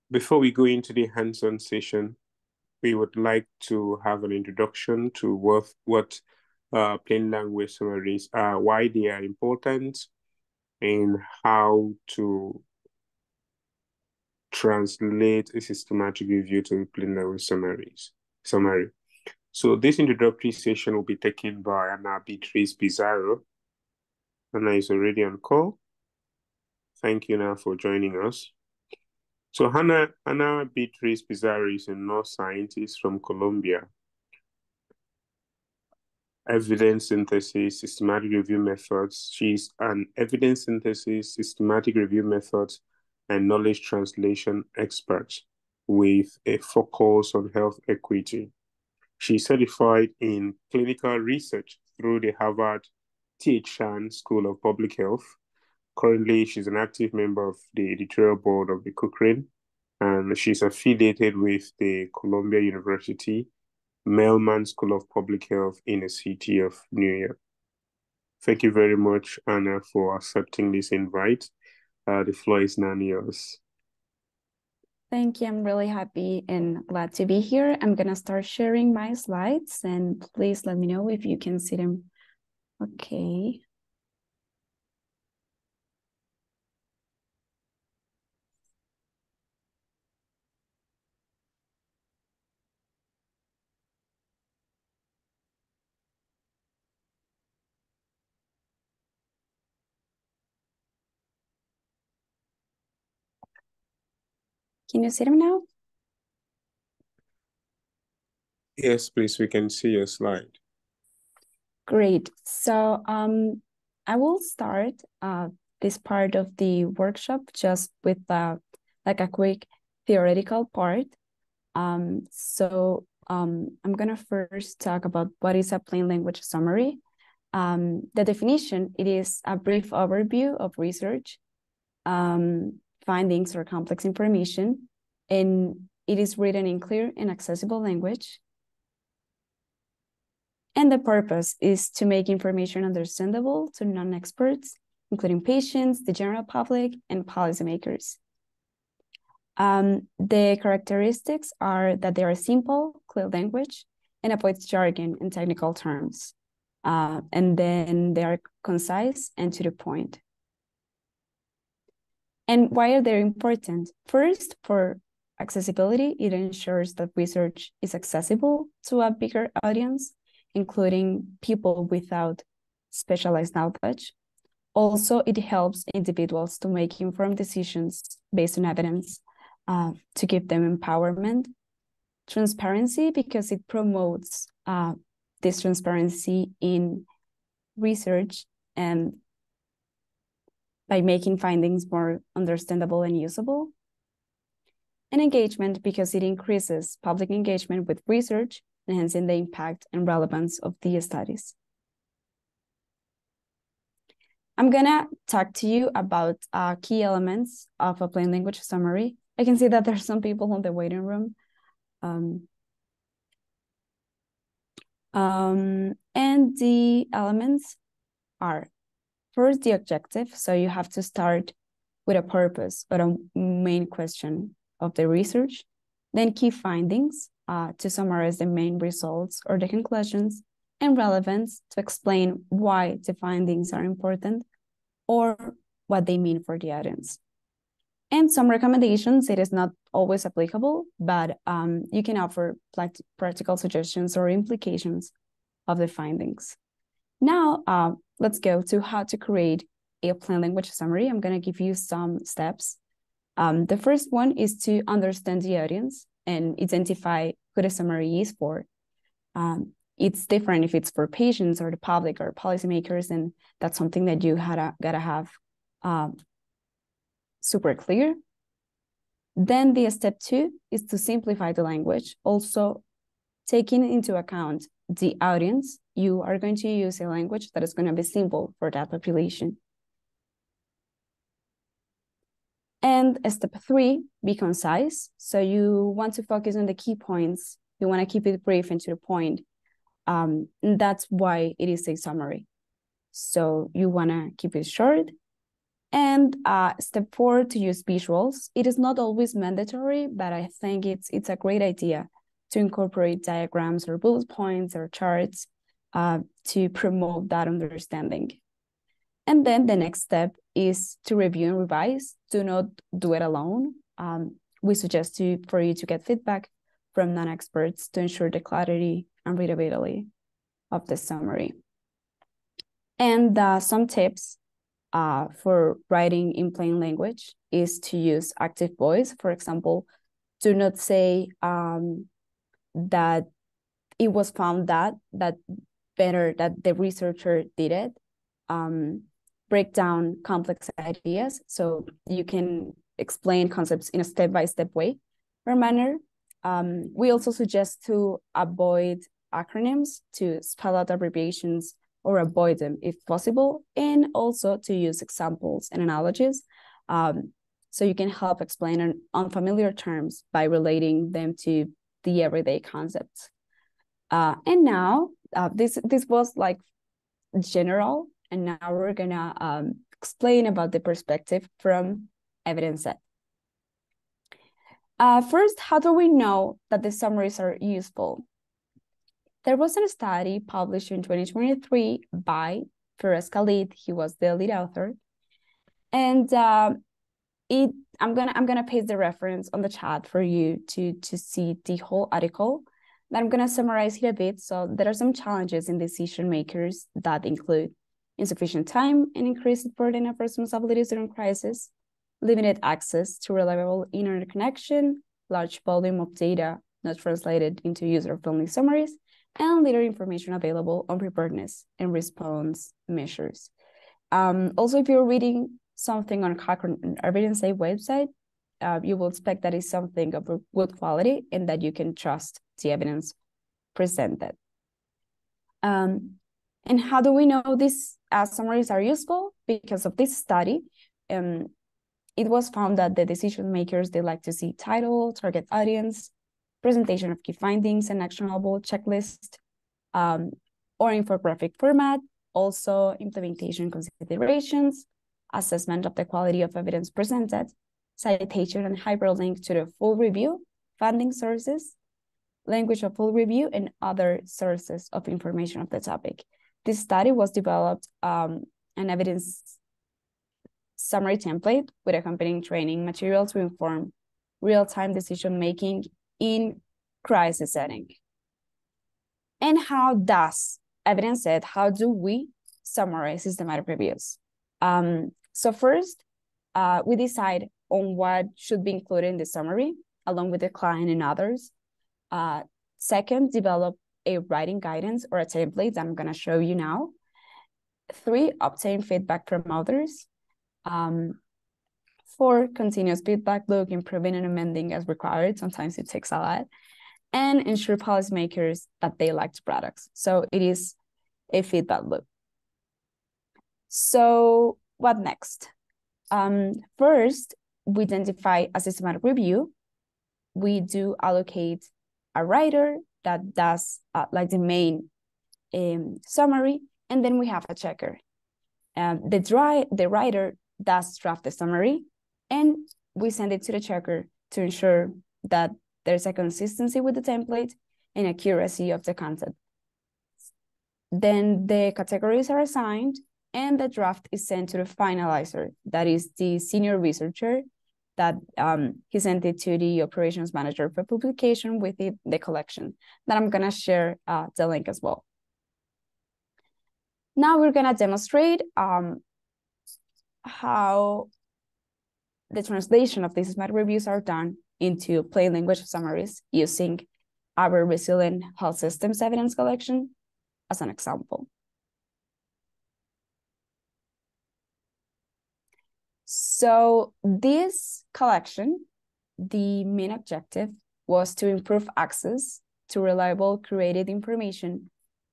Before we go into the hands-on session, we would like to have an introduction to what plain language summaries are, why they are important, and how to translate a systematic review to a plain language summary. So this introductory session will be taken by Ana Beatriz Pizarro. Ana is already on call. Thank you now for joining us. So Ana Beatriz Pizarro is a nurse scientist from Colombia. Evidence synthesis, systematic review methods. She's an evidence synthesis, systematic review methods, and knowledge translation expert with a focus on health equity. She's certified in clinical research through the Harvard T.H. Chan School of Public Health. Currently, she's an active member of the editorial board of the Cochrane, and she's affiliated with the Columbia University Mailman School of Public Health in the city of New York. Thank you very much, Ana, for accepting this invite. The floor is now yours. Thank you. I'm really happy and glad to be here. I'm going to start sharing my slides, and please let me know if you can see them. Okay. Can you see them now? Yes, please, we can see your slide. Great. So I will start this part of the workshop just with like a quick theoretical part. I'm going to first talk about what is a plain language summary. The definition, it is a brief overview of research, findings or complex information, and it is written in clear and accessible language. And the purpose is to make information understandable to non-experts, including patients, the general public, and policymakers. The characteristics are that they are simple, clear language, and avoid jargon and technical terms. And then they are concise and to the point. And why are they important? First, for accessibility, it ensures that research is accessible to a bigger audience, including people without specialized knowledge. Also, it helps individuals to make informed decisions based on evidence, to give them empowerment. Transparency, because it promotes this transparency in research and by making findings more understandable and usable. And engagement, because it increases public engagement with research, enhancing the impact and relevance of the studies. I'm gonna talk to you about key elements of a plain language summary. I can see that there's some people in the waiting room. And the elements are, first, the objective. So you have to start with a purpose or a main question of the research. Then key findings, to summarize the main results or the conclusions, and relevance, to explain why the findings are important or what they mean for the audience. And some recommendations, it is not always applicable, but you can offer practical suggestions or implications of the findings. Now, let's go to how to create a plain language summary. I'm gonna give you some steps. The first one is to understand the audience and identify who the summary is for. It's different if it's for patients or the public or policymakers, and that's something that you gotta have super clear. Then the step 2 is to simplify the language, also taking into account the audience. You are going to use a language that is going to be simple for that population. And step 3, be concise. So you want to focus on the key points. You want to keep it brief and to the point. And that's why it is a summary. So you want to keep it short And step 4, to use visuals. It is not always mandatory, but I think it's a great idea to incorporate diagrams or bullet points or charts to promote that understanding. And then the next step is to review and revise. Do not do it alone. We suggest for you to get feedback from non-experts to ensure the clarity and readability of the summary. And some tips for writing in plain language is to use active voice. For example, do not say that it was found that better that the researcher did it. Break down complex ideas so you can explain concepts in a step-by-step way or manner. We also suggest to avoid acronyms, to spell out abbreviations or avoid them if possible, and also to use examples and analogies so you can help explain unfamiliar terms by relating them to the everyday concepts. And now, this was like general, and now we're gonna explain about the perspective from evidence set. First, how do we know that the summaries are useful? There was a study published in 2023 by Firas Khalid. He was the lead author, and I'm gonna paste the reference on the chat for you to see the whole article. But I'm gonna summarize here a bit. So there are some challenges in decision makers that include insufficient time and increased burden of responsibilities during crisis, limited access to reliable internet connection, large volume of data not translated into user-friendly summaries, and little information available on preparedness and response measures. Also, if you're reading something on Cochrane Evidence Aid website, you will expect that it's something of a good quality and that you can trust the evidence presented. And how do we know these summaries are useful? Because of this study, it was found that the decision makers, they like to see title, target audience, presentation of key findings, and actionable checklist, or infographic format, also implementation considerations, assessment of the quality of evidence presented, citation and hyperlink to the full review, funding sources, language of full review, and other sources of information of the topic. This study was developed an evidence summary template with accompanying training material to inform real-time decision-making in crisis setting. And how does evidence set, how do we summarize systematic reviews? So first, we decide on what should be included in the summary, along with the client and others. Second, develop a writing guidance or a template that I'm gonna show you now. 3, obtain feedback from others. 4, continuous feedback loop, improving and amending as required. Sometimes it takes a lot. And ensure policymakers that they like the products. So it is a feedback loop. So what next? First, we identify a systematic review. We do allocate a writer that does like the main summary, and then we have a checker. The writer does draft the summary, and we send it to the checker to ensure that there's a consistency with the template and accuracy of the content. Then the categories are assigned, and the draft is sent to the finalizer, that is the senior researcher, that he sent it to the operations manager for publication with the collection. That I'm gonna share the link as well. Now we're gonna demonstrate how the translation of these systematic reviews are done into plain language summaries using our resilient health systems evidence collection as an example. So this collection, the main objective was to improve access to reliable, curated information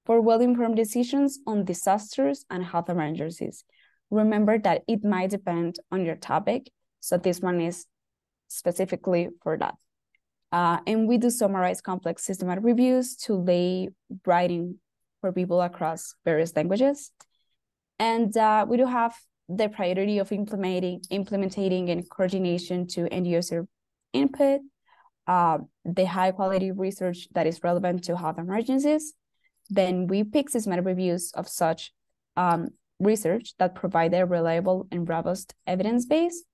for well-informed decisions on disasters and health emergencies. Remember that it might depend on your topic, so this one is specifically for that. And we do summarize complex systematic reviews to lay writing for people across various languages. And we do have the priority of implementing and coordination to end user input, the high quality research that is relevant to health emergencies. Then we pick systematic reviews of such research that provide a reliable and robust evidence base.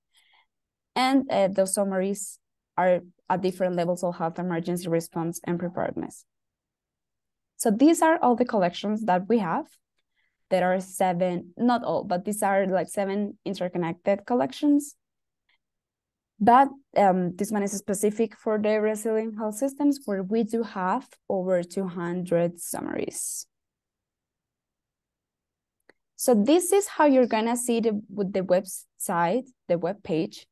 And those summaries are at different levels of health emergency response and preparedness. So these are all the collections that we have. There are 7, not all, but these are like 7 interconnected collections. But this one is specific for the resilient health systems, where we do have over 200 summaries. So this is how you're gonna see with the website, the web page.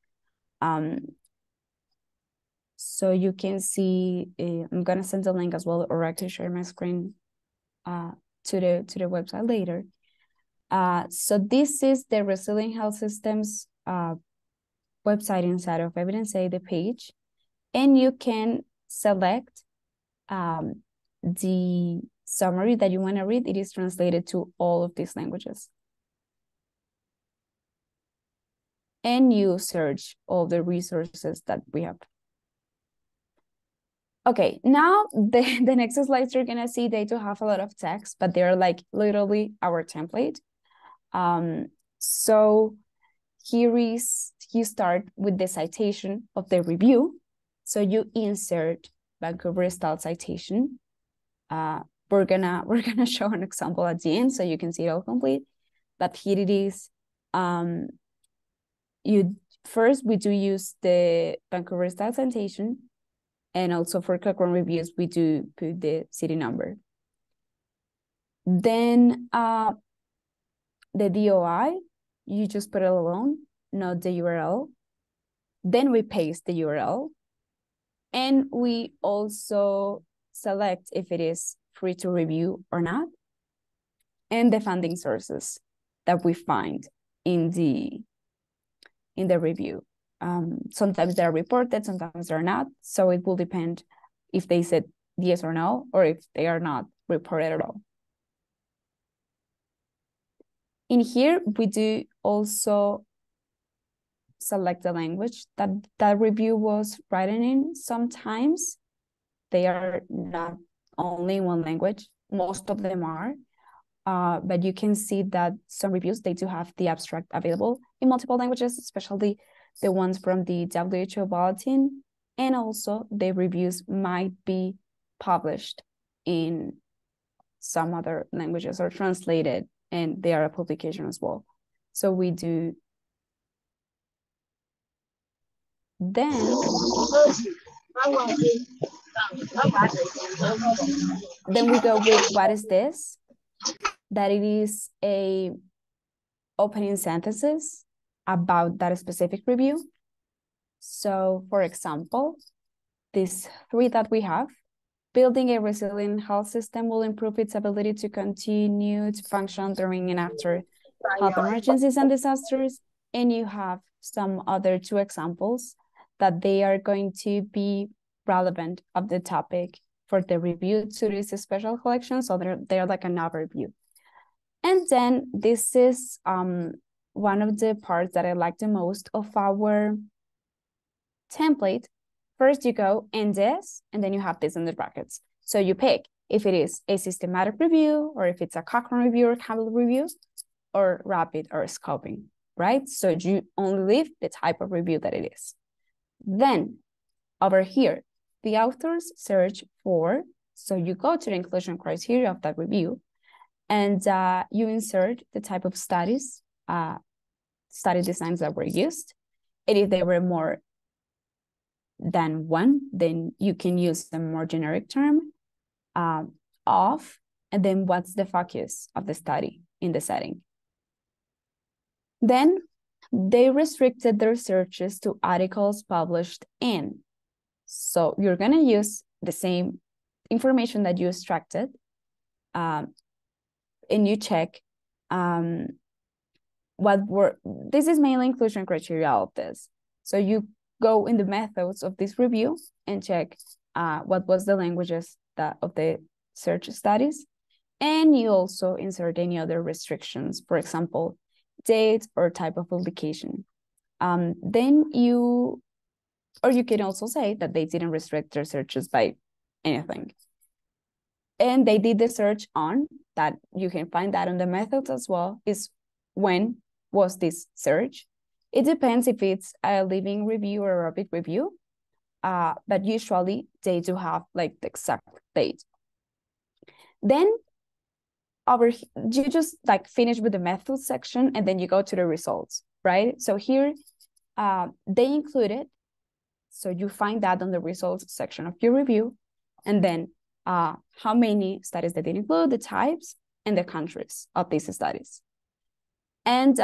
So you can see, I'm gonna send the link as well, or actually share my screen to the website later. So this is the Resilient Health Systems website inside of Evidence A, the page, and you can select the summary that you want to read. It is translated to all of these languages. And you search all the resources that we have. Okay, now the next slides you're gonna see, they do have a lot of text, but they're like literally our template. So here is, you start with the citation of the review. So you insert Vancouver style citation. We're gonna show an example at the end so you can see it all complete. But here it is. We do use the Vancouver style citation. And also for Cochrane reviews, we do put the city number. Then the DOI, you just put it alone, not the URL. Then we paste the URL. And we also select if it is free to review or not. And the funding sources that we find in the review. Sometimes they're reported, sometimes they're not. So it will depend if they said yes or no, or if they are not reported at all. In here, we do also select the language that that review was written in. Sometimes they are not only in one language, most of them are. But you can see that some reviews, they do have the abstract available in multiple languages, especially the ones from the WHO bulletin, and also the reviews might be published in some other languages or translated, and they are a publication as well. So we do. Then we go with what is this? That it is a opening synthesis about that specific review. So for example, these 3 that we have, building a resilient health system will improve its ability to continue to function during and after health emergencies and disasters. And you have some other 2 examples that they are going to be relevant of the topic for the review to this special collection. So they're like an overview. And then this is one of the parts that I like the most of our template. First you go in this, and then you have this in the brackets. So you pick if it is a systematic review, or if it's a Cochrane review or Campbell review, or rapid or scoping, right? So you only leave the type of review that it is. Then over here, the authors search for, so you go to the inclusion criteria of that review, and you insert the type of studies, study designs that were used. And if they were more than one, then you can use the more generic term of, and then what's the focus of the study in the setting. Then they restricted their searches to articles published in. So you're gonna use the same information that you extracted, and you check this is mainly inclusion criteria of this. So you go in the methods of this review and check what was the languages of the search studies. And you also insert any other restrictions. For example, date, or type of publication. Then you can also say that they didn't restrict their searches by anything. And they did the search on, that you can find that on the methods as well, is when was this search. It depends if it's a living review or a rapid review, but usually they do have like the exact date. Then you just like finish with the methods section, and then you go to the results, right? So here they included, so you find that on the results section of your review, and then how many studies they did include, the types, and the countries of these studies. And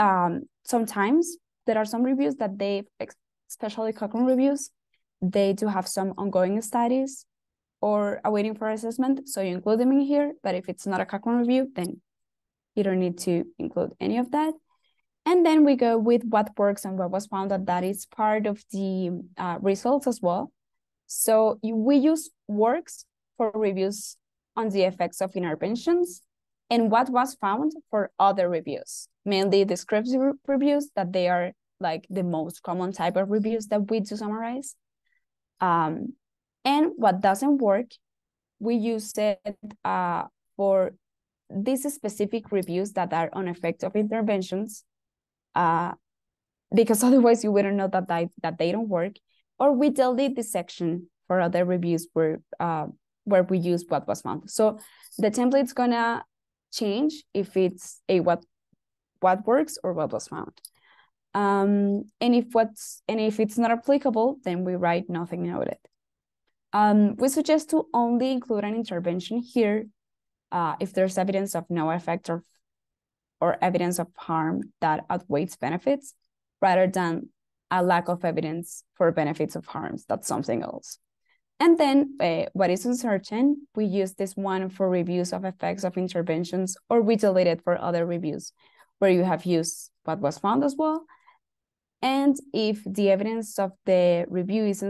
sometimes there are some reviews that they, especially Cochrane reviews, they do have some ongoing studies or awaiting for assessment, so you include them in here. But if it's not a Cochrane review, then you don't need to include any of that. And then we go with what works and what was found, that is part of the results as well. So we use works for reviews on the effects of interventions, and what was found for other reviews, mainly descriptive reviews, that they are like the most common type of reviews that we do summarize. And what doesn't work, we use it for these specific reviews that are on effect of interventions, because otherwise you wouldn't know that they don't work. Or we delete the section for other reviews where we use what was found. So the template's gonna change if it's a what works or what was found. And if it's not applicable, then we write nothing noted. We suggest to only include an intervention here if there's evidence of no effect or evidence of harm that outweighs benefits, rather than a lack of evidence for benefits of harms. That's something else. And then what is uncertain, we use this one for reviews of effects of interventions, or we delete it for other reviews where you have used what was found as well. And if the evidence of the review is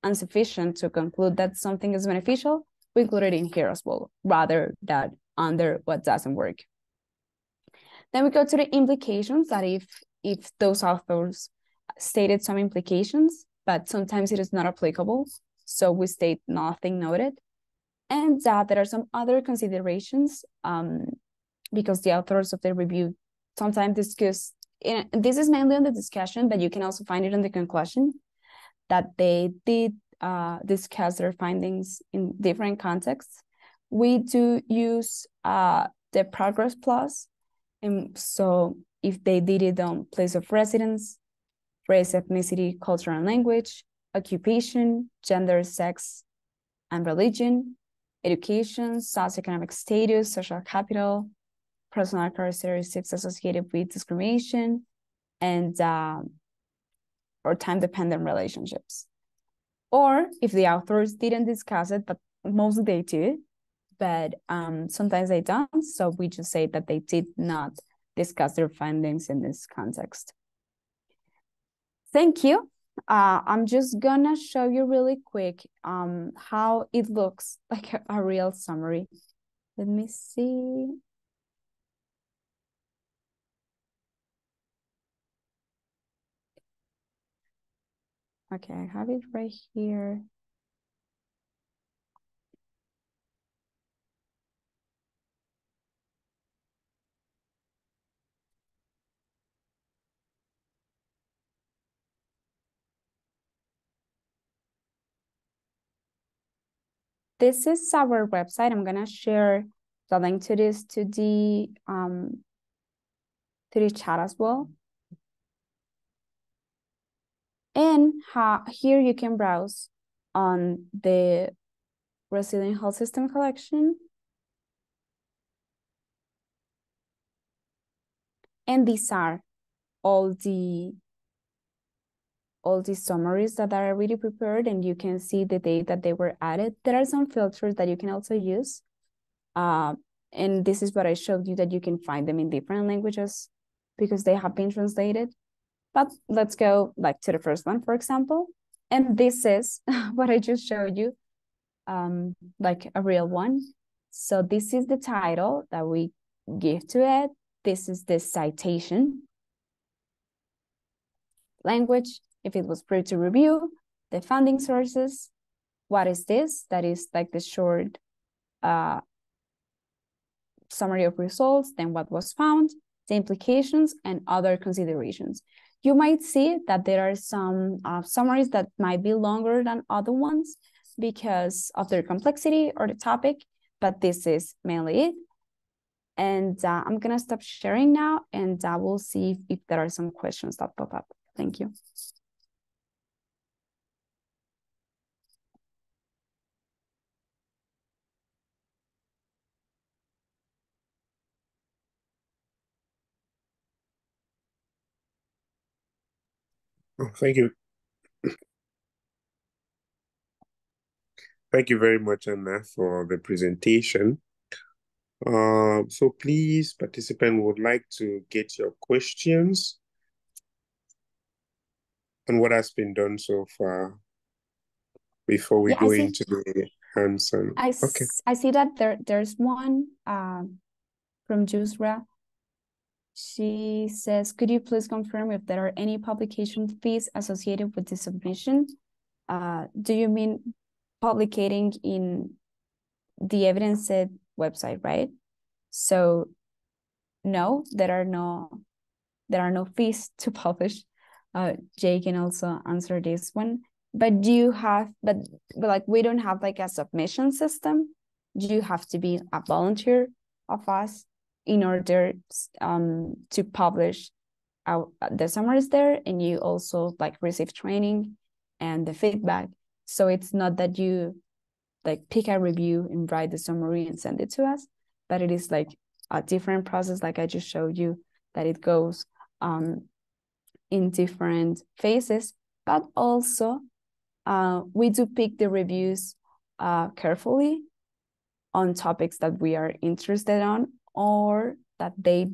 insufficient to conclude that something is beneficial, we include it in here as well, rather than under what doesn't work. Then we go to the implications, that if those authors stated some implications, but sometimes it is not applicable, so we state nothing noted. And there are some other considerations, because the authors of the review sometimes discuss, this is mainly on the discussion, but you can also find it in the conclusion, that they did discuss their findings in different contexts. We do use the progress plus. And so if they did it on place of residence, race, ethnicity, culture and language, occupation, gender, sex, and religion, education, socioeconomic status, social capital, personal characteristics associated with discrimination, and or time-dependent relationships. Or if the authors didn't discuss it, but mostly they did, but sometimes they don't, so we just say that they did not discuss their findings in this context. Thank you. I'm just gonna show you really quick how it looks like a real summary. Let me see. Okay, I have it right here. This is our website. I'm gonna share the link to this to the chat as well. And here you can browse on the Resilient Health System collection. And these are all the summaries that are already prepared, and you can see the date that they were added. There are some filters that you can also use. And this is what I showed you, that you can find them in different languages because they have been translated. But let's go like to the first one, for example. And this is what I just showed you, like a real one. So this is the title that we give to it. This is the citation. language, if it was peer to review, the funding sources, what is this? That is like the short summary of results, then what was found, the implications, and other considerations. You might see that there are some summaries that might be longer than other ones because of their complexity or the topic, but this is mainly it. And I'm gonna stop sharing now, and we'll see if there are some questions that pop up. Thank you. Oh, thank you. Thank you very much, Anna, for the presentation. So please, participant would like to get your questions on what has been done so far before we go into the hands-on. Okay. I see that there's one from Jusra. She says, could you please confirm if there are any publication fees associated with the submission? Do you mean publicating in the evidence set website, right? So no, there are no fees to publish. Jay can also answer this one. But do you have, but like we don't have like a submission system. Do you have to be a volunteer of us in order to publish the summaries there, and you also like receive training and the feedback. So it's not that you like pick a review and write the summary and send it to us, but it is like a different process, like I just showed you, that it goes in different phases, but also we do pick the reviews carefully on topics that we are interested on, or that they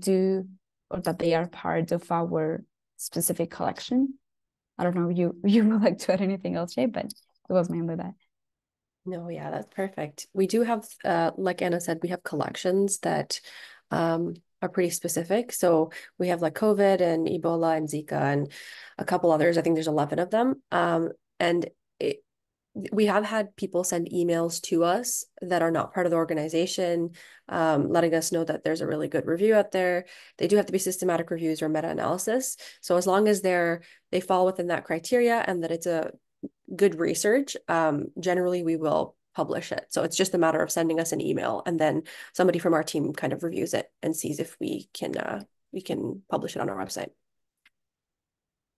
are part of our specific collection. I don't know, you would like to add anything else, Jay, but it was mainly that. No, yeah, that's perfect. We do have, like Anna said, we have collections that are pretty specific. So we have like COVID and Ebola and Zika and a couple others. I think there's 11 of them. And we have had people send emails to us that are not part of the organization, letting us know that there's a really good review out there. They do have to be systematic reviews or meta-analysis. So as long as they fall within that criteria and that it's a good research, generally we will publish it. So it's just a matter of sending us an email, and then somebody from our team kind of reviews it and sees if we can publish it on our website.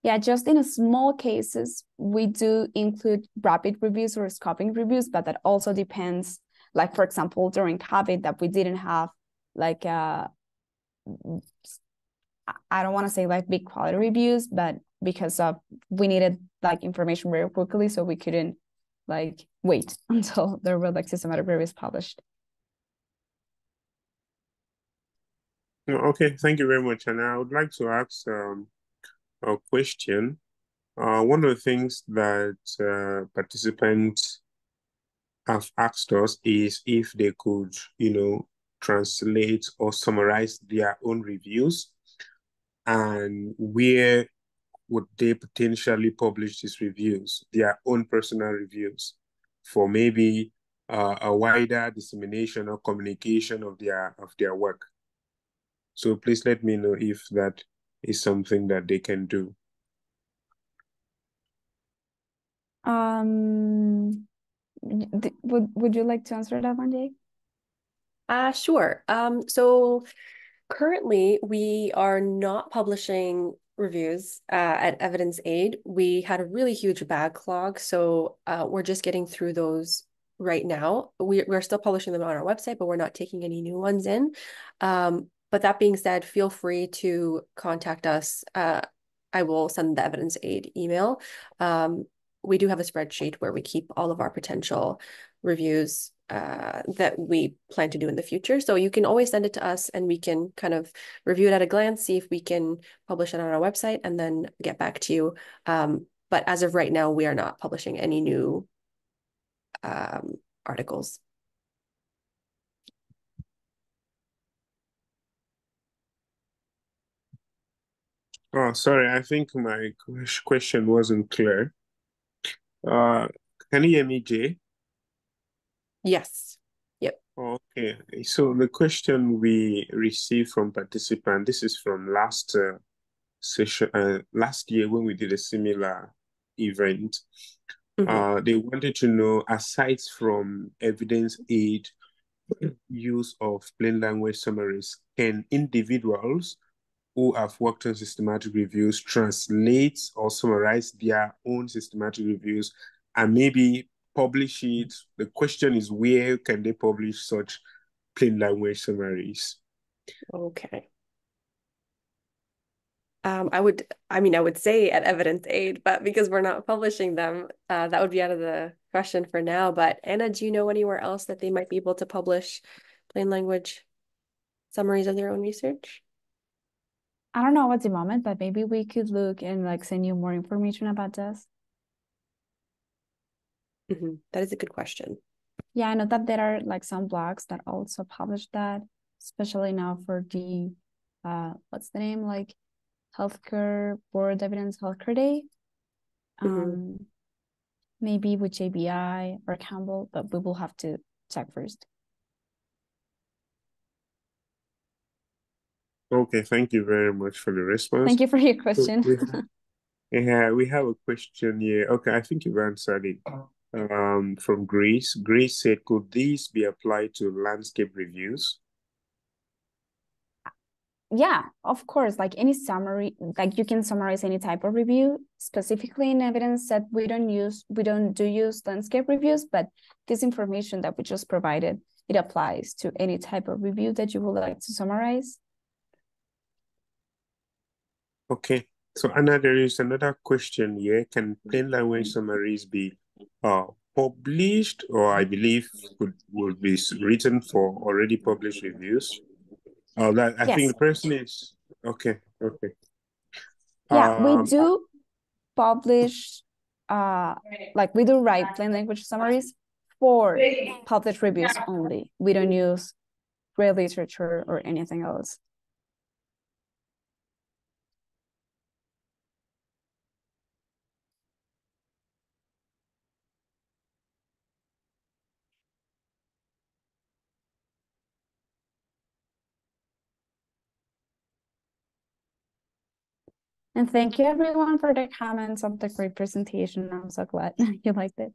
Yeah, just in a small cases, we do include rapid reviews or scoping reviews, but that also depends. Like, for example, during COVID, that we didn't have like I don't want to say like big quality reviews, but because of we needed like information very quickly, so we couldn't like wait until there were like systematic reviews published. Okay, thank you very much. And I would like to ask a question. One of the things that participants have asked us is if they could, translate or summarize their own reviews, and where would they potentially publish these reviews, their own personal reviews, for maybe a wider dissemination or communication of their work. So please let me know if that is something that they can do. Would you like to answer that one, Jay? Sure. So currently we are not publishing reviews at Evidence Aid. We had a really huge backlog, so we're just getting through those right now. We're still publishing them on our website, but we're not taking any new ones in. But that being said, feel free to contact us. I will send the Evidence Aid email. We do have a spreadsheet where we keep all of our potential reviews that we plan to do in the future. So you can always send it to us and we can kind of review it at a glance, see if we can publish it on our website, and then get back to you. But as of right now, we are not publishing any new articles. Oh, sorry, I think my question wasn't clear. Uh, can you hear me, Jay? Yes. Yep. Okay, so the question we received from participant, this is from last session, last year when we did a similar event. They wanted to know, aside from evidence aid use of plain language summaries, can individuals who have worked on systematic reviews translate or summarize their own systematic reviews and maybe publish it? The question is, where can they publish such plain language summaries? Okay. I would say at evidence aid, but because we're not publishing them, that would be out of the question for now. But Anna, do you know anywhere else that they might be able to publish plain language summaries of their own research? I don't know at the moment, but maybe we could look and like send you more information about this. That is a good question. Yeah, I know that there are like some blogs that also publish that, especially now for the what's the name, like Healthcare Board Evidence Healthcare Day. Maybe with JBI or Campbell, but we will have to check first. Okay, thank you very much for the response. Thank you for your question. We have a question here. Okay, I think you've answered it. From Grace. Grace said, could these be applied to landscape reviews? Yeah, of course, like any summary, like you can summarize any type of review. Specifically in evidence that we don't use landscape reviews, but this information that we just provided, it applies to any type of review that you would like to summarize. Okay, so Anna, there is another question here. Can plain language summaries be published, or I believe will be written for already published reviews? I think the person is okay. Yeah, we do publish, like we do write plain language summaries for published reviews only. We don't use real literature or anything else. And thank you everyone for the comments of the great presentation. I'm so glad you liked it.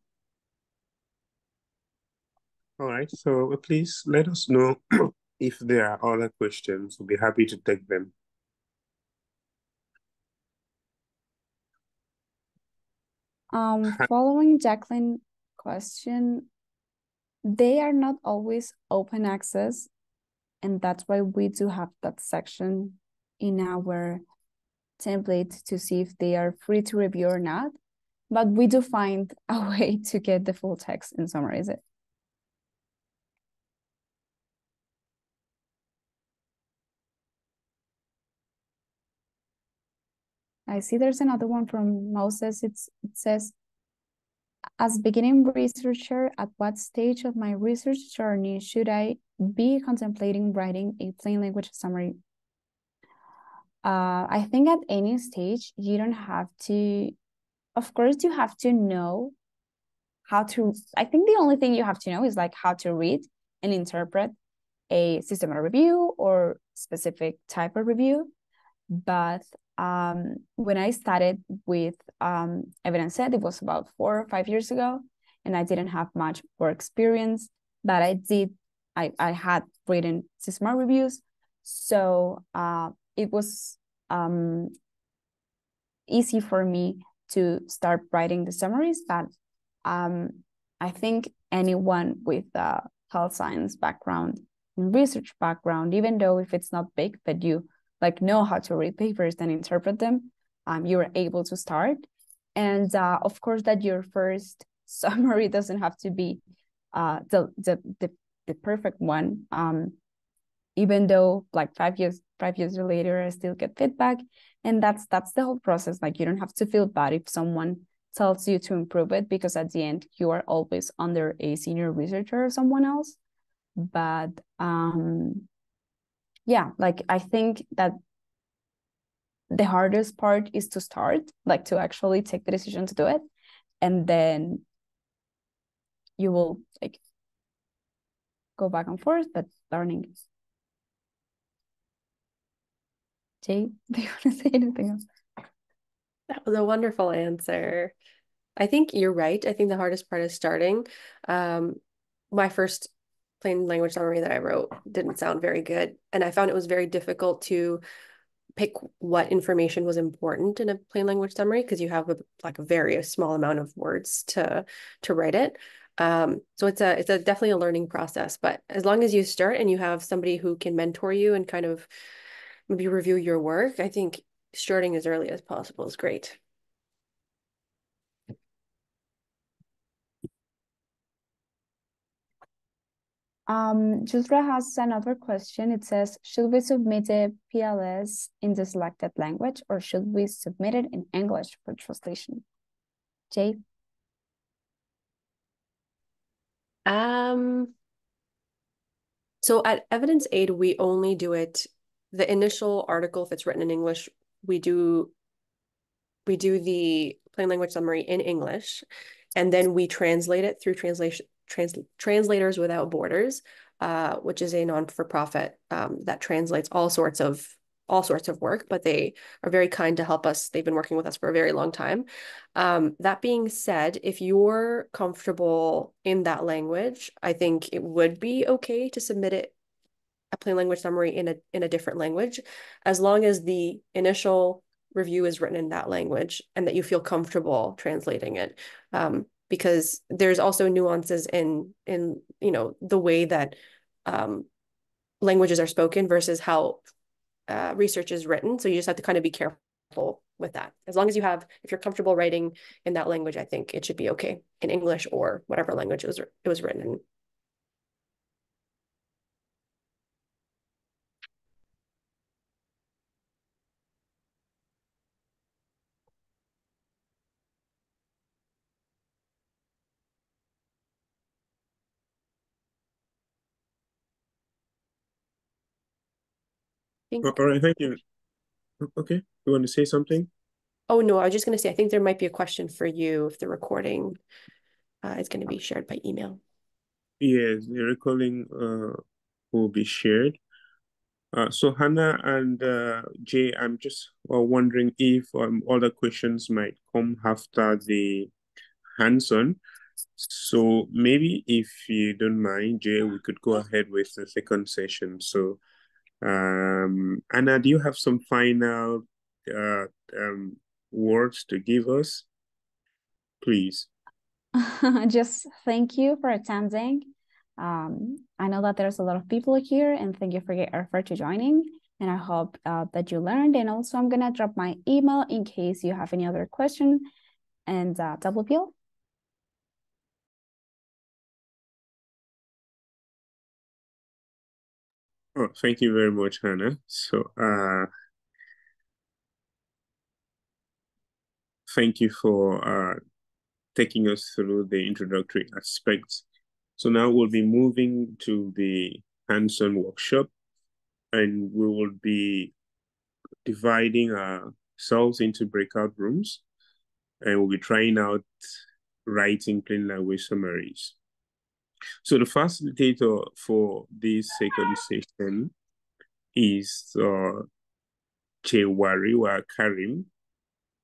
All right, so please let us know if there are other questions. We'll be happy to take them. Following Jacqueline's question, they are not always open access, and that's why we do have that section in our template to see if they are free to review or not. But we do find a way to get the full text and summarize it. I see there's another one from Moses. It says, as beginning researcher, at what stage of my research journey should I be contemplating writing a plain language summary? I think at any stage, you don't have to, of course, you have to know how to, I think the only thing you have to know is like how to read and interpret a systematic review or specific type of review. But when I started with Evidence Ed, it was about 4 or 5 years ago, and I didn't have much work experience, but I had written systematic reviews. So it was easy for me to start writing the summaries. But I think anyone with a health science background and research background, even though if it's not big, but you like know how to read papers and interpret them, you're able to start. And of course that your first summary doesn't have to be the perfect one. Even though like 5 years later, I still get feedback. And that's the whole process. Like you don't have to feel bad if someone tells you to improve it, because at the end you are always under a senior researcher or someone else. But yeah, like I think that the hardest part is to start, like to actually take the decision to do it. And then you will like go back and forth, but learning. Jay, do you want to say anything else? That was a wonderful answer. I think you're right. I think the hardest part is starting. My first plain language summary that I wrote didn't sound very good, and I found it was very difficult to pick what information was important in a plain language summary because you have a very small amount of words to write it. So it's a definitely a learning process, but as long as you start and you have somebody who can mentor you and kind of maybe review your work, I think starting as early as possible is great. Jusra has another question. It says, should we submit a PLS in the selected language or should we submit it in English for translation? Jay? So at Evidence Aid, we only do it, the initial article, if it's written in English, we do the plain language summary in English, and then we translate it through Translators Without Borders, which is a non-for-profit that translates all sorts of work, but they are very kind to help us. They've been working with us for a very long time. That being said, if you're comfortable in that language, I think it would be okay to submit it a plain language summary in a different language, as long as the initial review is written in that language and that you feel comfortable translating it. Because there's also nuances in the way that languages are spoken versus how research is written. So you just have to kind of be careful with that. As long as if you're comfortable writing in that language, I think it should be okay in English or whatever language it was written in. All right, thank you. Okay, you want to say something? Oh, no, I was just going to say, I think there might be a question for you if the recording is going to be shared by email. Yes, the recording will be shared. So Hannah and Jay, I'm just wondering if other questions might come after the hands-on. So maybe if you don't mind, Jay, we could go ahead with the second session. So Anna, do you have some final words to give us, please? Just thank you for attending. I know that there's a lot of people here, and thank you for your effort to joining. And I hope that you learned. And also, I'm gonna drop my email in case you have any other question. And double bill. Oh, thank you very much, Hannah. So, thank you for taking us through the introductory aspects. So now we'll be moving to the hands-on workshop, and we will be dividing ourselves into breakout rooms, and we'll be trying out writing plain language summaries. So the facilitator for this second session is Chewariwa Karim.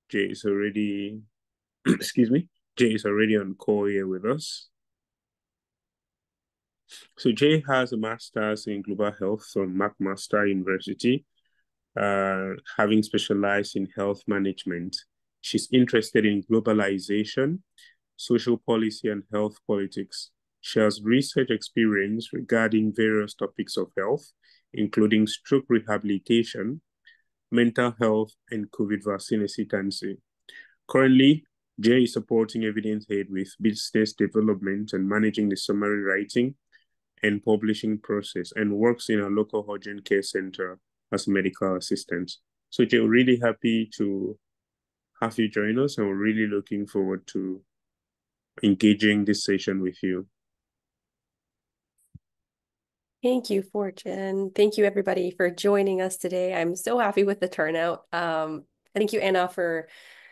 Jay is already, excuse me, Jay is already on call here with us. So Jay has a master's in global health from McMaster University, having specialized in health management. She's interested in globalization, social policy, and health politics. She has research experience regarding various topics of health, including stroke rehabilitation, mental health, and COVID vaccine hesitancy. Currently, Jay is supporting Evidence Aid with business development and managing the summary writing and publishing process, and works in a local urgent care center as a medical assistant. So Jay, we're really happy to have you join us, and we're really looking forward to engaging this session with you. Thank you, Fortune. Thank you, everybody, for joining us today. I'm so happy with the turnout. Thank you, Anna, for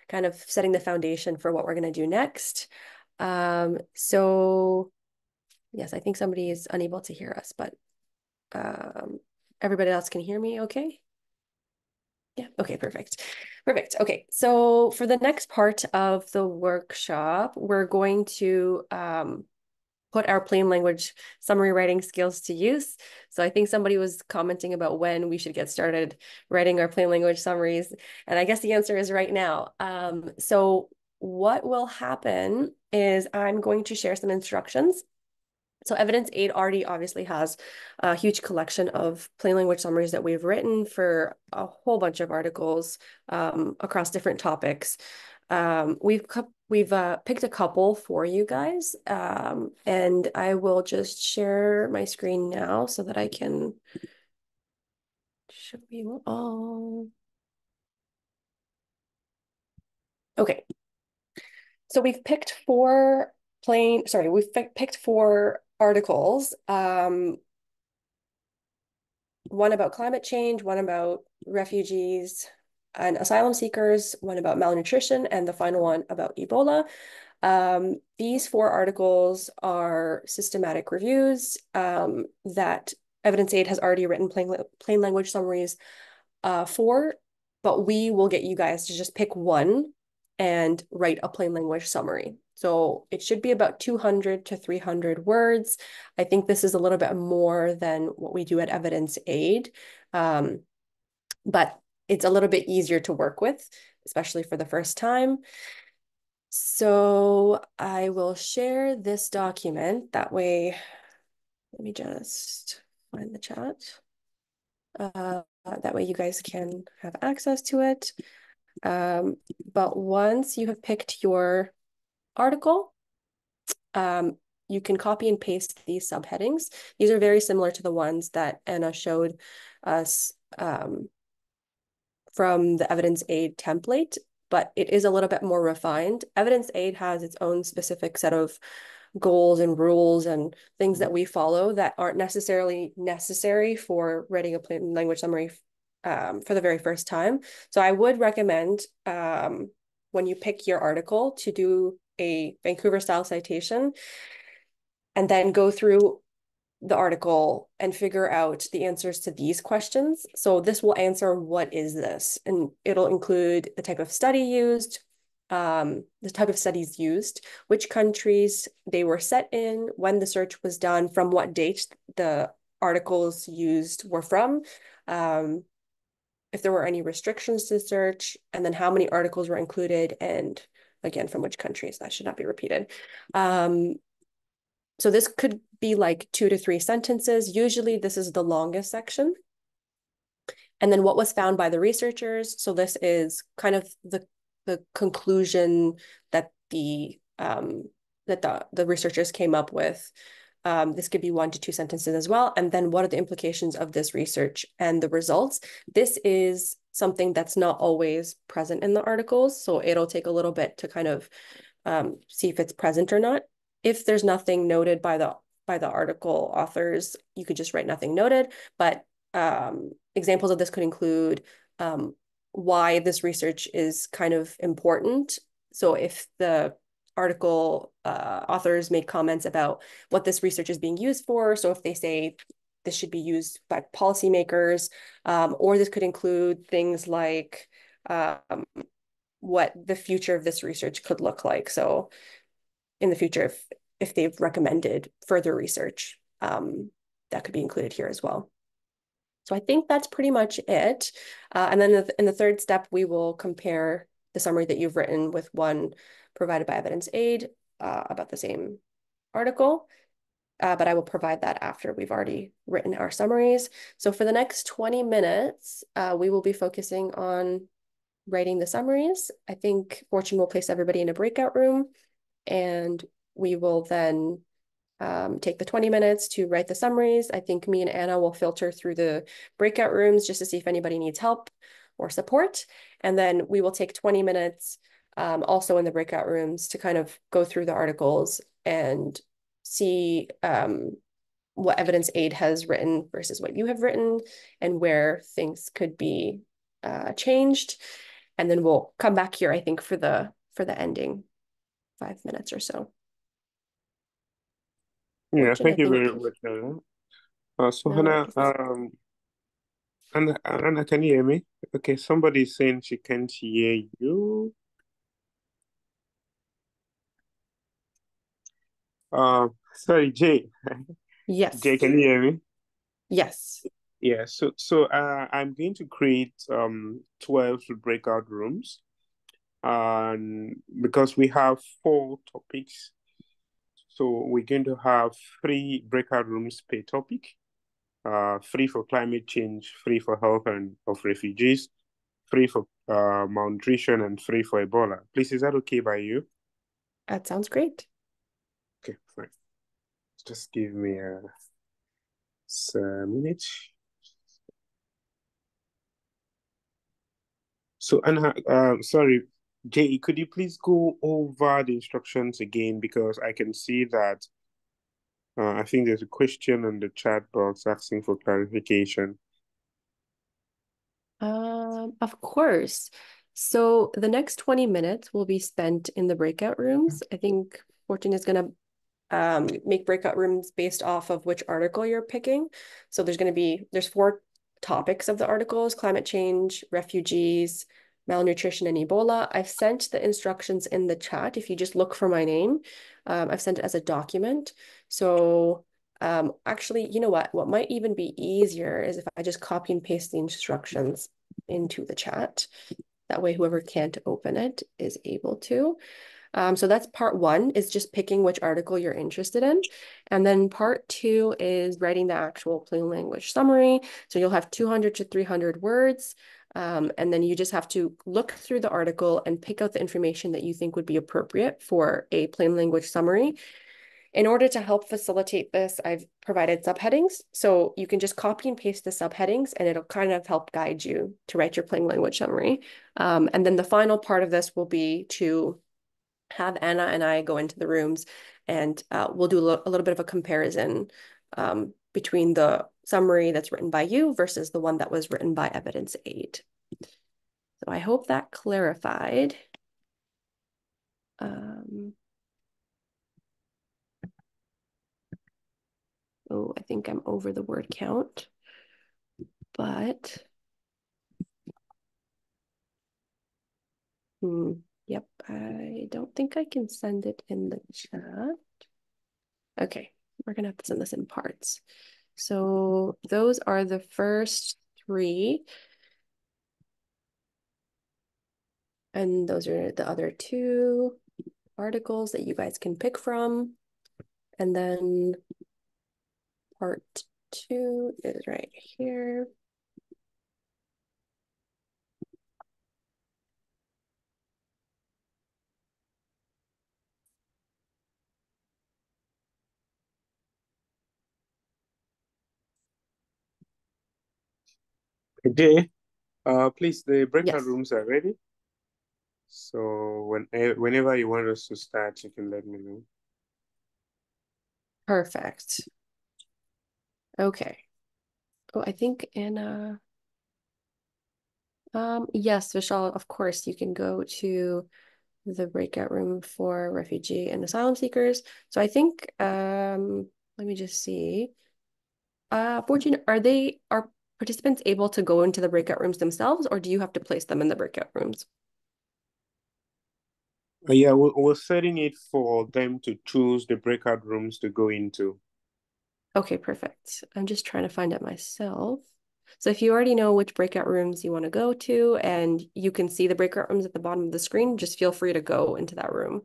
kind of setting the foundation for what we're going to do next. So yes, I think somebody is unable to hear us, but everybody else can hear me okay? Yeah, okay, perfect. Perfect. Okay, so for the next part of the workshop, we're going to put our plain language summary writing skills to use. So I think somebody was commenting about when we should get started writing our plain language summaries. And I guess the answer is right now. So what will happen is I'm going to share some instructions. So Evidence Aid already obviously has a huge collection of plain language summaries that we've written for a whole bunch of articles across different topics. We've picked a couple for you guys, and I will just share my screen now so that I can show you all. Okay, so we've picked picked four articles. One about climate change, one about refugees and asylum seekers, one about malnutrition, and the final one about Ebola. These four articles are systematic reviews that Evidence Aid has already written plain language summaries for, but we will get you guys to just pick one and write a plain language summary. So it should be about 200 to 300 words. I think this is a little bit more than what we do at Evidence Aid, but it's a little bit easier to work with, especially for the first time. So I will share this document. That way, let me just find the chat. That way you guys can have access to it. But once you have picked your article, you can copy and paste these subheadings. These are very similar to the ones that Anna showed us from the Evidence Aid template, but it is a little bit more refined. Evidence Aid has its own specific set of goals and rules and things that we follow that aren't necessarily necessary for writing a plain language summary for the very first time. So I would recommend when you pick your article to do a Vancouver style citation and then go through the article and figure out the answers to these questions. So this will answer what is this? And it'll include the type of study used, the type of studies used, which countries they were set in, when the search was done, from what date the articles used were from, if there were any restrictions to search, and then how many articles were included, and again, from which countries. That should not be repeated. So this could be like 2 to 3 sentences. Usually this is the longest section. And then what was found by the researchers. So this is kind of the conclusion that the researchers came up with. This could be 1 to 2 sentences as well. And then what are the implications of this research and the results? This is something that's not always present in the articles. So it'll take a little bit to kind of see if it's present or not. If there's nothing noted by the article authors, you could just write nothing noted. But examples of this could include why this research is kind of important. So if the article authors make comments about what this research is being used for, so if they say this should be used by policymakers, or this could include things like what the future of this research could look like. So in the future, if they've recommended further research, that could be included here as well. So I think that's pretty much it. And then in the third step, we will compare the summary that you've written with one provided by Evidence Aid about the same article. But I will provide that after we've already written our summaries. So for the next 20 minutes, we will be focusing on writing the summaries. I think Fortune will place everybody in a breakout room, and we will then take the 20 minutes to write the summaries. I think me and Anna will filter through the breakout rooms just to see if anybody needs help or support. And then we will take 20 minutes also in the breakout rooms to kind of go through the articles and see what evidence aid has written versus what you have written and where things could be changed. And then we'll come back here, I think, for the ending 5 minutes or so. Yeah, Fortune, I thank you think. very much, Anna. So No Hannah, worries. Anna, can you hear me? Okay, somebody is saying she can't hear you. Sorry, Jay. Jay, Yes. can you hear me? Yes. Yeah, I'm going to create 12 breakout rooms, and because we have 4 topics, so we're going to have 3 breakout rooms per topic. 3 for climate change, 3 for health and of refugees, 3 for malnutrition, and 3 for Ebola. Please, is that okay by you? That sounds great. Okay, fine. Just give me a minute. So, Anna, sorry, Jay, could you please go over the instructions again? Because I can see that I think there's a question on the chat box asking for clarification. Of course. So the next 20 minutes will be spent in the breakout rooms. I think Fortune is going to make breakout rooms based off of which article you're picking. So there's 4 topics of the articles: climate change, refugees, malnutrition, and Ebola. I've sent the instructions in the chat. If you just look for my name, I've sent it as a document. So actually, you know what might even be easier is if I just copy and paste the instructions into the chat. That way, whoever can't open it is able to. So that's part 1, is just picking which article you're interested in. And then part 2 is writing the actual plain language summary. So you'll have 200 to 300 words. And then you just have to look through the article and pick out the information that you think would be appropriate for a plain language summary. In order to help facilitate this, I've provided subheadings. So you can just copy and paste the subheadings and it'll kind of help guide you to write your plain language summary. And then the final part of this will be to have Anna and I go into the rooms and we'll do a little bit of a comparison between the summary that's written by you versus the one that was written by evidence aid. So I hope that clarified. Oh, I think I'm over the word count, but yep, I don't think I can send it in the chat. Okay, we're gonna have to send this in parts. So those are the first 3. And those are the other 2 articles that you guys can pick from. And then part 2 is right here. Jay, please, the breakout Yes, rooms are ready. So whenever you want us to start, you can let me know. perfect. Okay. Oh, I think Anna. Yes, Vishal, of course, you can go to the breakout room for refugee and asylum seekers. So I think, let me just see. Fortune, are participants able to go into the breakout rooms themselves, or do you have to place them in the breakout rooms? Yeah, we're setting it for them to choose the breakout rooms to go into. Okay, perfect. I'm just trying to find it myself. So if you already know which breakout rooms you want to go to and you can see the breakout rooms at the bottom of the screen, just feel free to go into that room.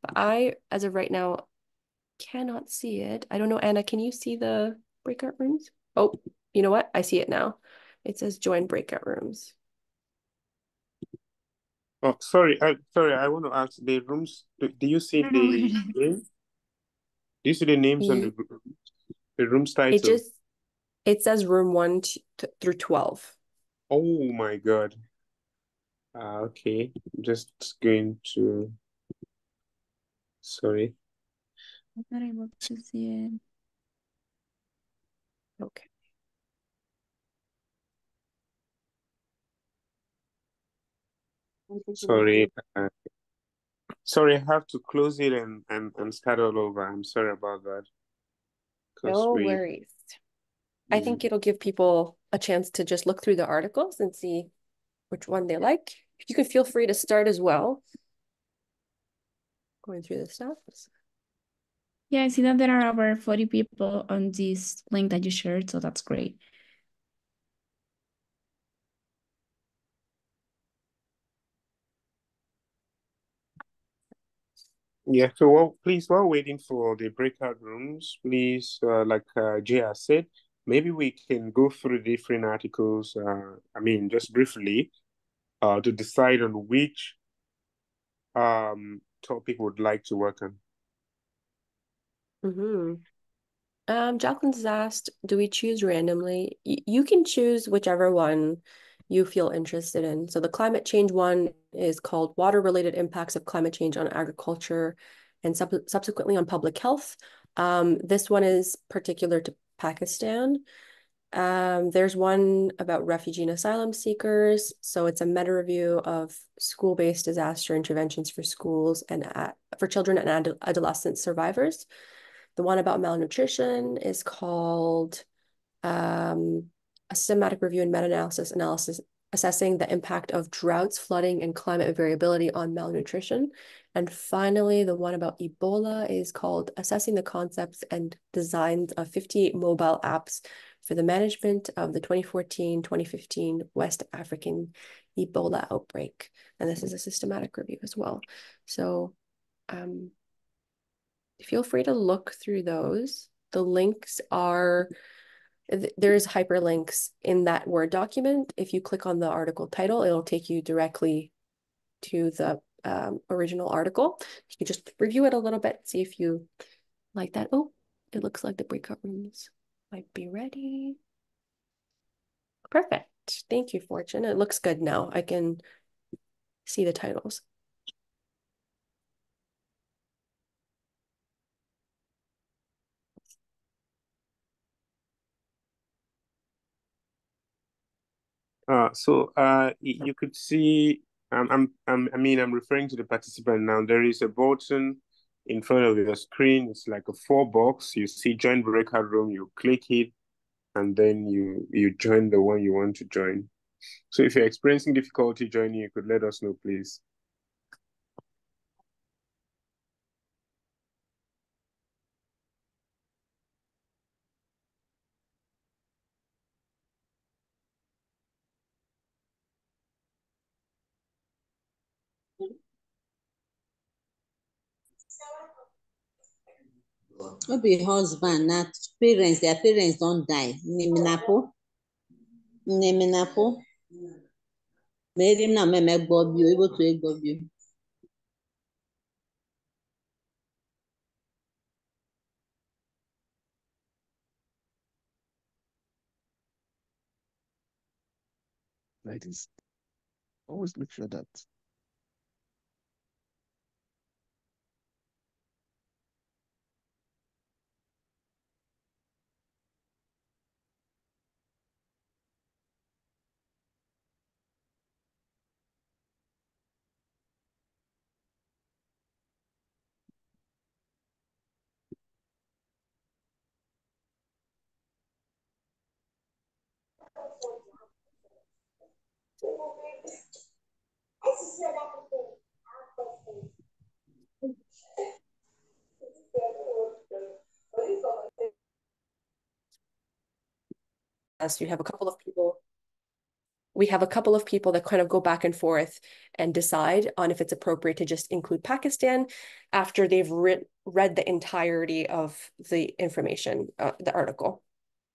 But I, as of right now, cannot see it. I don't know, Anna, can you see the breakout rooms? Oh, you know what? I see it now. It says join breakout rooms. Oh, sorry, I want to ask the rooms. Do you see I don't know what it the is. name? Do you see the names on the room's It title? just, it says room 1 through 12. Oh my God. Okay. I'm just going to, sorry. I'm not able to see it. Okay. Sorry. Sorry, I have to close it and start all over. I'm sorry about that. No worries. I think it'll give people a chance to just look through the articles and see which one they like. You can feel free to start as well. Going through the stuff. Yeah, I see that there are over 40 people on this link that you shared, so that's great. Yeah, so please, while waiting for the breakout rooms, please, like Jay has said, maybe we can go through different articles, just briefly, to decide on which topic we'd like to work on. Jacqueline's asked, do we choose randomly? You can choose whichever one you feel interested in. So the climate change one is called Water-Related Impacts of Climate Change on Agriculture and subsequently on Public Health. This one is particular to Pakistan. There's one about refugee and asylum seekers. So it's a meta review of school-based disaster interventions for schools and for children and adolescent survivors. The one about malnutrition is called a systematic review and meta-analysis assessing the impact of droughts, flooding, and climate variability on malnutrition. And finally, the one about Ebola is called Assessing the Concepts and Designs of 58 Mobile Apps for the Management of the 2014-2015 West African Ebola Outbreak. And this is a systematic review as well. So feel free to look through those. The links are, there's hyperlinks in that Word document. If you click on the article title, it'll take you directly to the original article. You can just review it a little bit, see if you like that. Oh, it looks like the breakout rooms might be ready. Perfect. Thank you, Fortune. It looks good now. I can see the titles. You could see, I'm referring to the participant now. There is a button in front of your screen. It's like a 4-box. You see join breakout room, you click it, and then you join the one you want to join. So if you're experiencing difficulty joining, you could let us know, please. No be husband, na parents, their parents don't die. Neminapo. Maybe na me bob you able to bob you. Ladies, always make sure that we have a couple of people. We have a couple of people that kind of go back and forth and decide on if it's appropriate to just include Pakistan after they've read the entirety of the information, the article.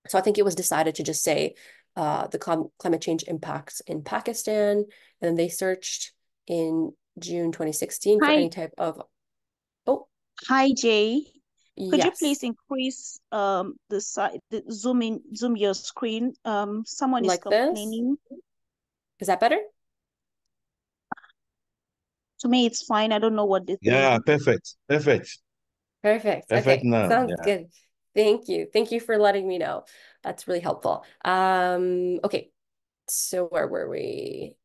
So I think it was decided to just say the climate change impacts in Pakistan, and then they searched in June 2016 for any type of. Oh, hi Jay. Could yes. you please increase the zoom your screen? Someone like is complaining. This? Is that better? To me, it's fine. I don't know what this. Yeah, perfect. Perfect. Perfect Okay, now. sounds good. Thank you. Thank you for letting me know. That's really helpful. Okay, so where were we?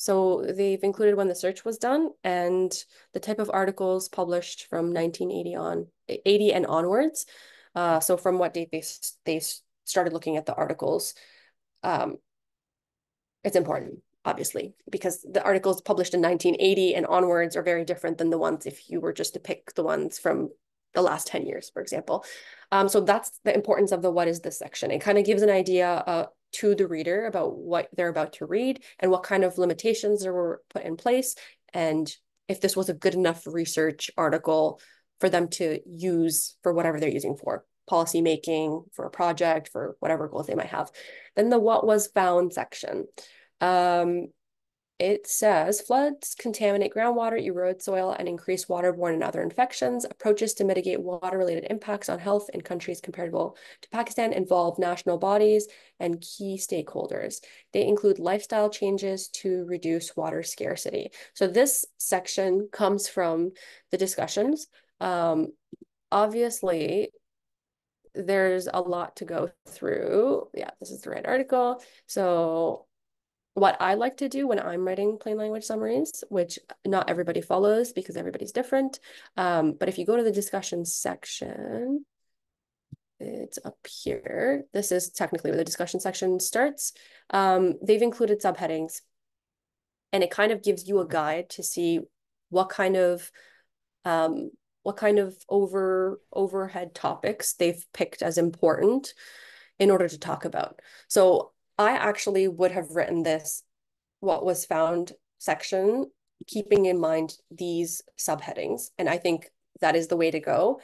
So they've included when the search was done and the type of articles published from 1980 and onwards. So from what date they started looking at the articles. It's important, obviously, because the articles published in 1980 and onwards are very different than the ones if you were just to pick the ones from the last 10 years, for example. So that's the importance of the what is this section. It kind of gives an idea to the reader about what they're about to read and what kind of limitations were put in place, and if this was a good enough research article for them to use for whatever they're using for policy making, for a project, for whatever goals they might have. Then the what was found section. It says floods contaminate groundwater, erode soil, and increase waterborne and other infections. Approaches to mitigate water-related impacts on health in countries comparable to Pakistan involve national bodies and key stakeholders. They include lifestyle changes to reduce water scarcity. So this section comes from the discussions. Obviously, there's a lot to go through. Yeah, this is the right article. So what I like to do when I'm writing plain language summaries, which not everybody follows because everybody's different. But if you go to the discussion section, it's up here. This is technically where the discussion section starts. They've included subheadings, and it kind of gives you a guide to see what kind of overhead topics they've picked as important in order to talk about. So I actually would have written this what was found section, keeping in mind these subheadings. And I think that is the way to go,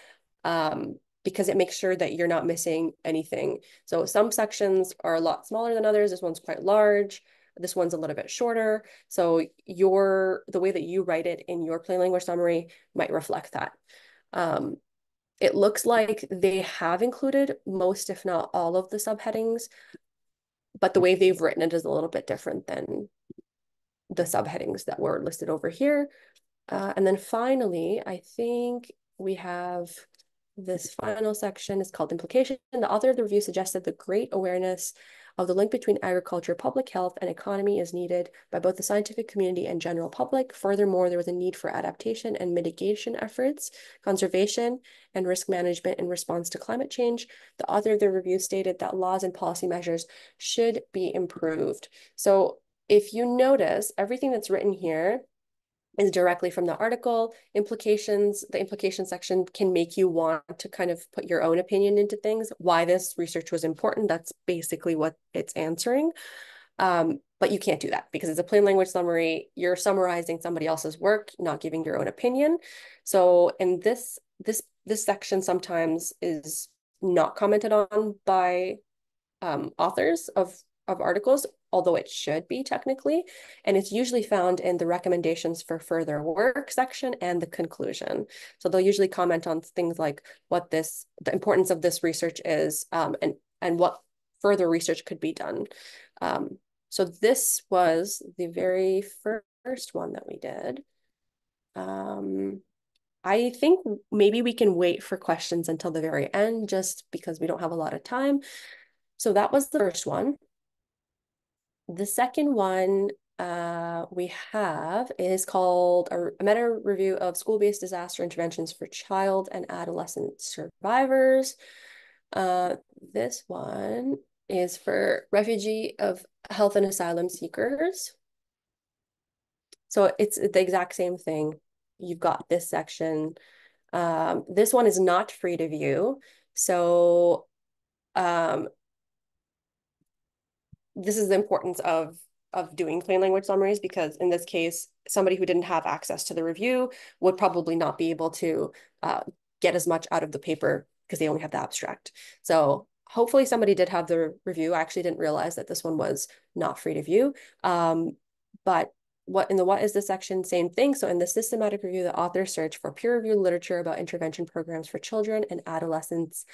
because it makes sure that you're not missing anything. So some sections are a lot smaller than others. This one's quite large. This one's a little bit shorter. So the way that you write it in your plain language summary might reflect that. It looks like they have included most, if not all, of the subheadings, but the way they've written it is a little bit different than the subheadings that were listed over here. And then finally, I think we have this final section is called implication. The author of the review suggested the great awareness of the link between agriculture, public health, and economy is needed by both the scientific community and general public. Furthermore, there was a need for adaptation and mitigation efforts, conservation, and risk management in response to climate change. The author of the review stated that laws and policy measures should be improved. So if you notice, everything that's written here is directly from the article. Implications, the implication section can make you want to kind of put your own opinion into things, why this research was important. That's basically what it's answering. But you can't do that because it's a plain language summary. You're summarizing somebody else's work, not giving your own opinion. So in this section sometimes is not commented on by authors of articles, although it should be technically, and it's usually found in the recommendations for further work section and the conclusion. So they'll usually comment on things like what the importance of this research is, and what further research could be done. So this was the very first one that we did. I think maybe we can wait for questions until the very end, just because we don't have a lot of time. So that was the first one. The second one we have is called a meta review of school-based disaster interventions for child and adolescent survivors. This one is for refugee of health and asylum seekers. So it's the exact same thing. You've got this section. This one is not free to view. So this is the importance of doing plain language summaries, because in this case, somebody who didn't have access to the review would probably not be able to get as much out of the paper because they only have the abstract. So hopefully somebody did have the review. I actually didn't realize that this one was not free to view. But what is this section? Same thing. So in the systematic review, the author searched for peer-reviewed literature about intervention programs for children and adolescents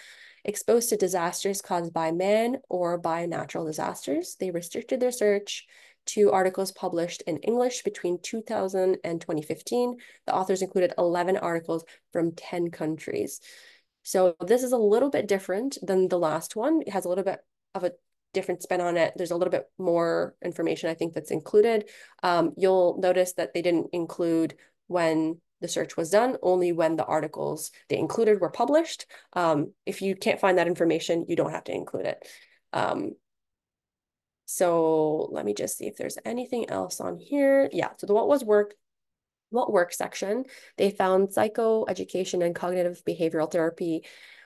exposed to disasters caused by man or by natural disasters. They restricted their search to articles published in English between 2000 and 2015. The authors included 11 articles from 10 countries. So this is a little bit different than the last one. It has a little bit of a different spin on it. There's a little bit more information, I think, that's included. You'll notice that they didn't include when the search was done, only when the articles they included were published. If you can't find that information, you don't have to include it. So let me just see if there's anything else on here. Yeah, so the what work section, they found psychoeducation and cognitive behavioral therapy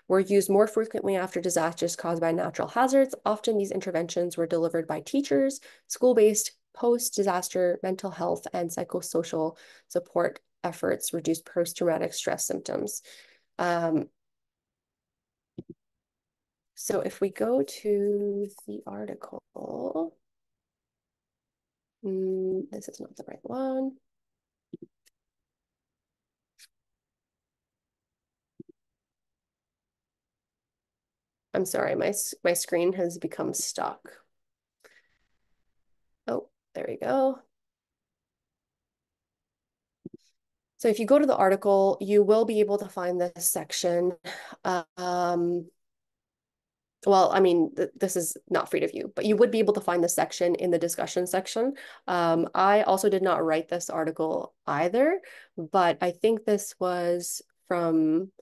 were used more frequently after disasters caused by natural hazards. Often these interventions were delivered by teachers, school-based post-disaster mental health and psychosocial support efforts reduced post-traumatic stress symptoms. So if we go to the article, this is not the right one. I'm sorry, my screen has become stuck. Oh, there we go. So if you go to the article, you will be able to find this section. Well, I mean, this is not free to view, but you would be able to find this section in the discussion section. I also did not write this article either, but I think this was from,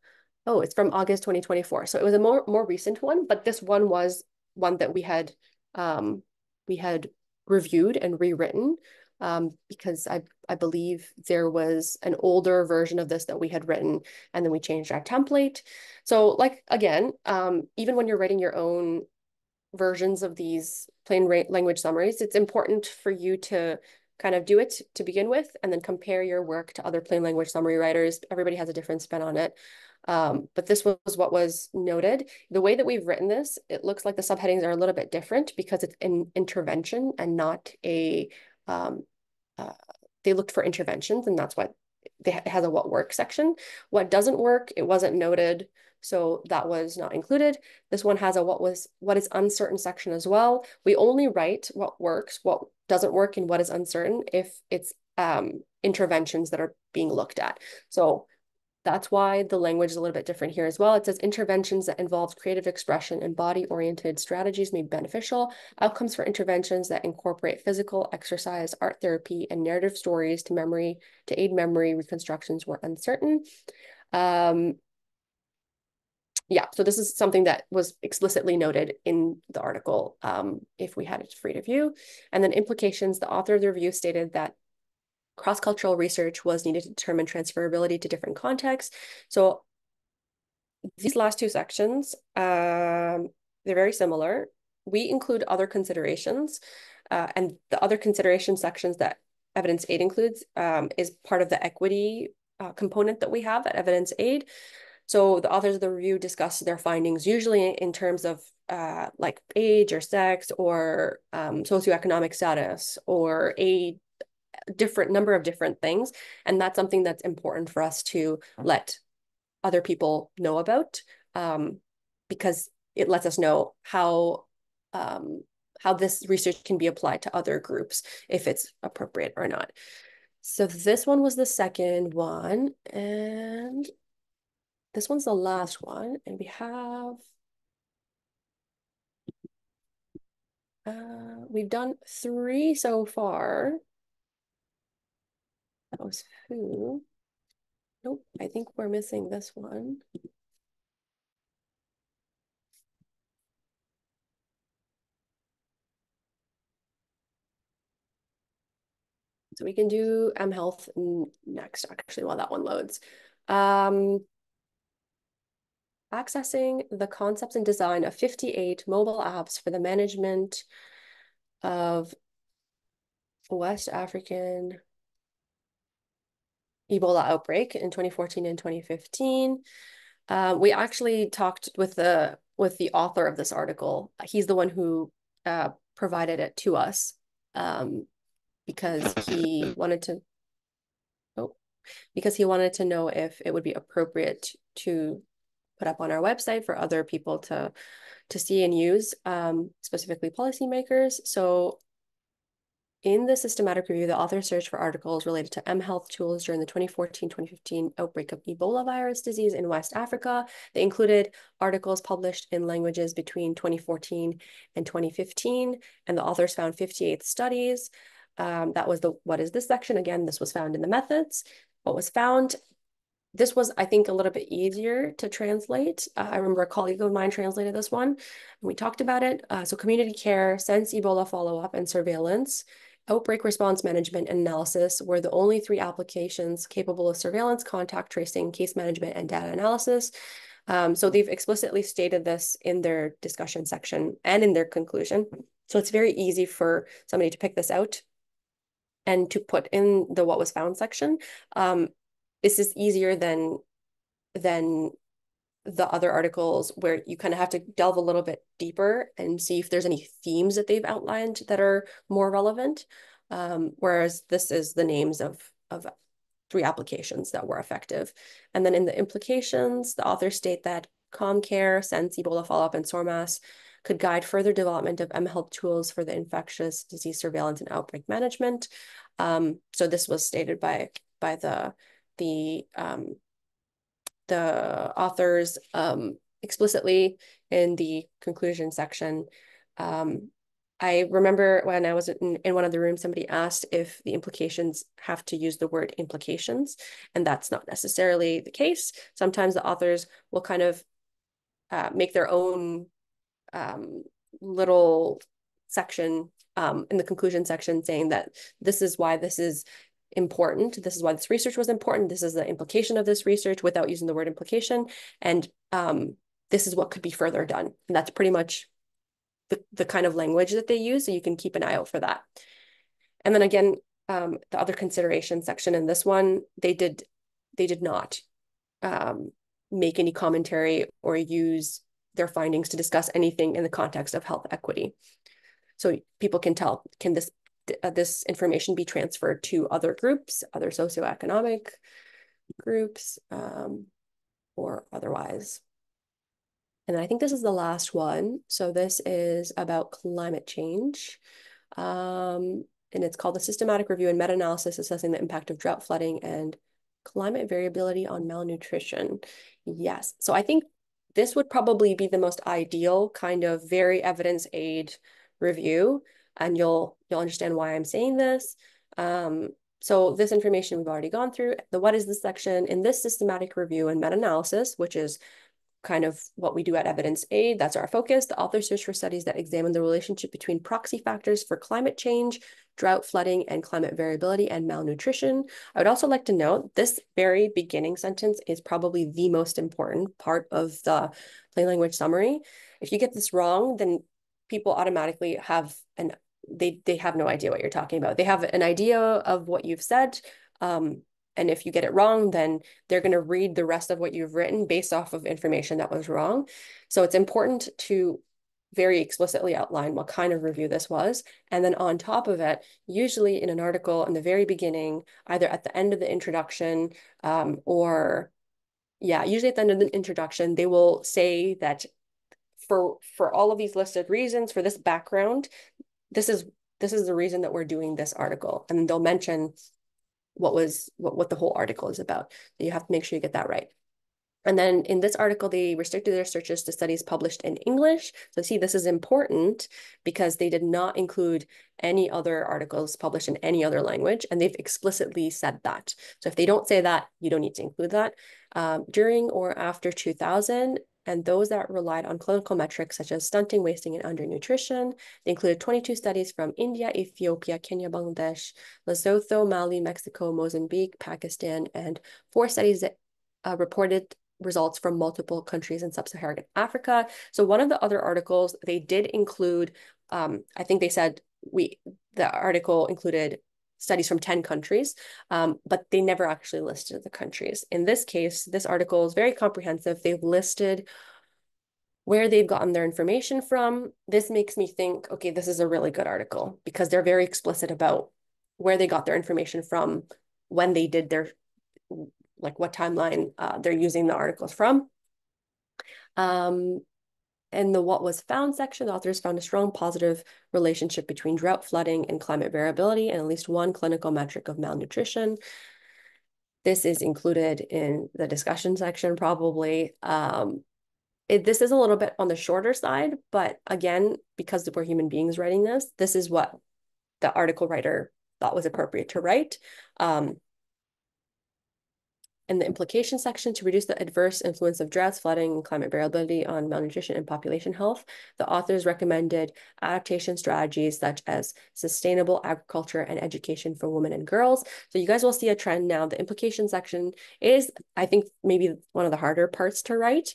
oh, it's from August 2024. So it was a more recent one, but this one was one that we had reviewed and rewritten because I believe there was an older version of this that we had written, and then we changed our template. So like, again, even when you're writing your own versions of these plain language summaries, it's important for you to kind of do it to begin with, and then compare your work to other plain language summary writers. Everybody has a different spin on it. But this was what was noted. The way that we've written this, it looks like the subheadings are a little bit different because it's an intervention and not a, they looked for interventions, and that's what it has a what works section. What doesn't work, it wasn't noted, so that was not included. This one has a what is uncertain section as well. We only write what works, what doesn't work, and what is uncertain if it's interventions that are being looked at. So that's why the language is a little bit different here as well. It says interventions that involve creative expression and body-oriented strategies may be beneficial. Outcomes for interventions that incorporate physical exercise, art therapy, and narrative stories to aid memory reconstructions were uncertain. Yeah, so this is something that was explicitly noted in the article if we had it free to view. And then implications, the author of the review stated that cross-cultural research was needed to determine transferability to different contexts. So these last two sections, they're very similar. We include other considerations, and the other consideration sections that evidence aid includes is part of the equity component that we have at evidence aid. So the authors of the review discuss their findings usually in terms of like age or sex or socioeconomic status or a different number of different things. And that's something that's important for us to let other people know about because it lets us know how this research can be applied to other groups if it's appropriate or not. So this one was the second one, and this one's the last one, and we have we've done 3 so far. That was who? Nope, I think we're missing this one. So we can do mHealth next, actually, while that one loads. Accessing the concepts and design of 58 mobile apps for the management of West African Ebola outbreak in 2014 and 2015. We actually talked with the author of this article. He's the one who provided it to us because he wanted to know if it would be appropriate to put up on our website for other people to see and use, specifically policymakers. So in the systematic review, the authors searched for articles related to mHealth tools during the 2014-2015 outbreak of Ebola virus disease in West Africa. They included articles published in languages between 2014 and 2015, and the authors found 58 studies. That was the what is this section. Again, this was found in the methods. What was found, this was, I think, a little bit easier to translate. I remember a colleague of mine translated this one, and we talked about it. So community care, since Ebola follow-up and surveillance, outbreak response management and analysis were the only 3 applications capable of surveillance, contact tracing, case management, and data analysis. So they've explicitly stated this in their discussion section and in their conclusion. So it's very easy for somebody to pick this out and to put in the what was found section. This is easier than the other articles where you kind of have to delve a little bit deeper and see if there's any themes that they've outlined that are more relevant. Whereas this is the names of 3 applications that were effective. And then in the implications, the authors state that ComCare, SENS, Ebola follow-up, and SORMAS could guide further development of mHealth tools for the infectious disease surveillance and outbreak management. So this was stated by the authors explicitly in the conclusion section. I remember when I was in one of the rooms, somebody asked if the implications have to use the word implications, and that's not necessarily the case. Sometimes the authors will kind of make their own little section in the conclusion section saying that this is why this is important. This is why this research was important. This is the implication of this research without using the word implication. And this is what could be further done. And that's pretty much the kind of language that they use. So you can keep an eye out for that. And then again, the other consideration section in this one, they did not make any commentary or use their findings to discuss anything in the context of health equity. So people can tell, can this information be transferred to other groups, other socioeconomic groups, or otherwise. And I think this is the last one. So this is about climate change. And it's called the Systematic Review and Meta-Analysis Assessing the Impact of Drought, Flooding, and Climate Variability on Malnutrition. Yes. So I think this would probably be the most ideal kind of very evidence aid review. And you'll understand why I'm saying this. So this information we've already gone through. The what is this section in this systematic review and meta-analysis, which is kind of what we do at Evidence Aid. That's our focus. The authors search for studies that examine the relationship between proxy factors for climate change, drought, flooding, and climate variability and malnutrition. I would also like to note this very beginning sentence is probably the most important part of the plain language summary. If you get this wrong, then people automatically have they have no idea what you're talking about. They have an idea of what you've said, and if you get it wrong, then they're going to read the rest of what you've written based off of information that was wrong. So it's important to very explicitly outline what kind of review this was. And then on top of it, usually in an article in the very beginning, either at the end of the introduction usually at the end of the introduction, they will say that for all of these listed reasons, for this background, this is the reason that we're doing this article. And they'll mention what the whole article is about. So you have to make sure you get that right. And then in this article, they restricted their searches to studies published in English. So see, this is important because they did not include any other articles published in any other language, and they've explicitly said that. So if they don't say that, you don't need to include that. During or after 2000, and those that relied on clinical metrics such as stunting, wasting, and undernutrition. They included 22 studies from India, Ethiopia, Kenya, Bangladesh, Lesotho, Mali, Mexico, Mozambique, Pakistan, and 4 studies that reported results from multiple countries in sub-Saharan Africa. So one of the other articles, they did include, I think they said the article included studies from 10 countries, but they never actually listed the countries. In this case, this article is very comprehensive. They've listed where they've gotten their information from. This makes me think, okay, this is a really good article because they're very explicit about where they got their information from, when they did their, like what timeline they're using the articles from. In the what was found section, the authors found a strong positive relationship between drought, flooding, and climate variability, and at least one clinical metric of malnutrition. This is included in the discussion section, probably. This is a little bit on the shorter side, but again, because we're human beings writing this is what the article writer thought was appropriate to write. In the implication section, to reduce the adverse influence of droughts, flooding, and climate variability on malnutrition and population health, the authors recommended adaptation strategies such as sustainable agriculture and education for women and girls. So you guys will see a trend now. The implication section is, I think, maybe one of the harder parts to write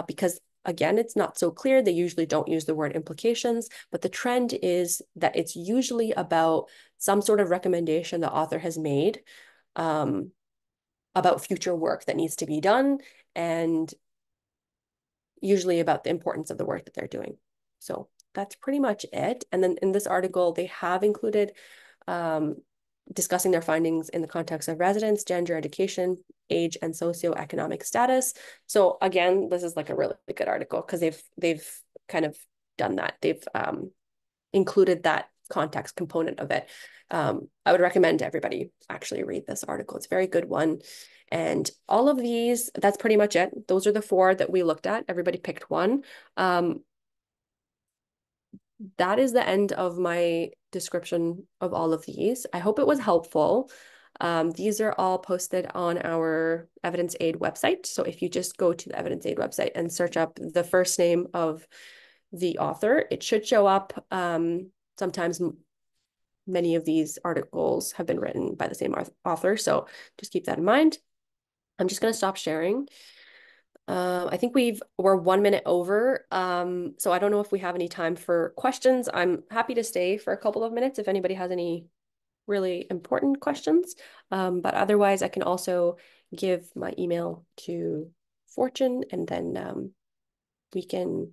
because again, it's not so clear. They usually don't use the word implications, but the trend is that it's usually about some sort of recommendation the author has made about future work that needs to be done, and usually about the importance of the work that they're doing. So that's pretty much it. And then in this article, they have included discussing their findings in the context of residence, gender, education, age, and socioeconomic status. So again, this is like a really good article because they've kind of done that. They've included that context component of it. I would recommend to everybody actually read this article. It's a very good one. And all of these, that's pretty much it. Those are the 4 that we looked at. Everybody picked one. That is the end of my description of all of these. I hope it was helpful. These are all posted on our Evidence Aid website. So if you just go to the Evidence Aid website and search up the first name of the author, it should show up. Sometimes many of these articles have been written by the same author, so just keep that in mind. I'm just going to stop sharing. I think we're 1 minute over, so I don't know if we have any time for questions. I'm happy to stay for a couple of minutes if anybody has any really important questions, but otherwise I can also give my email to Fortune, and then we can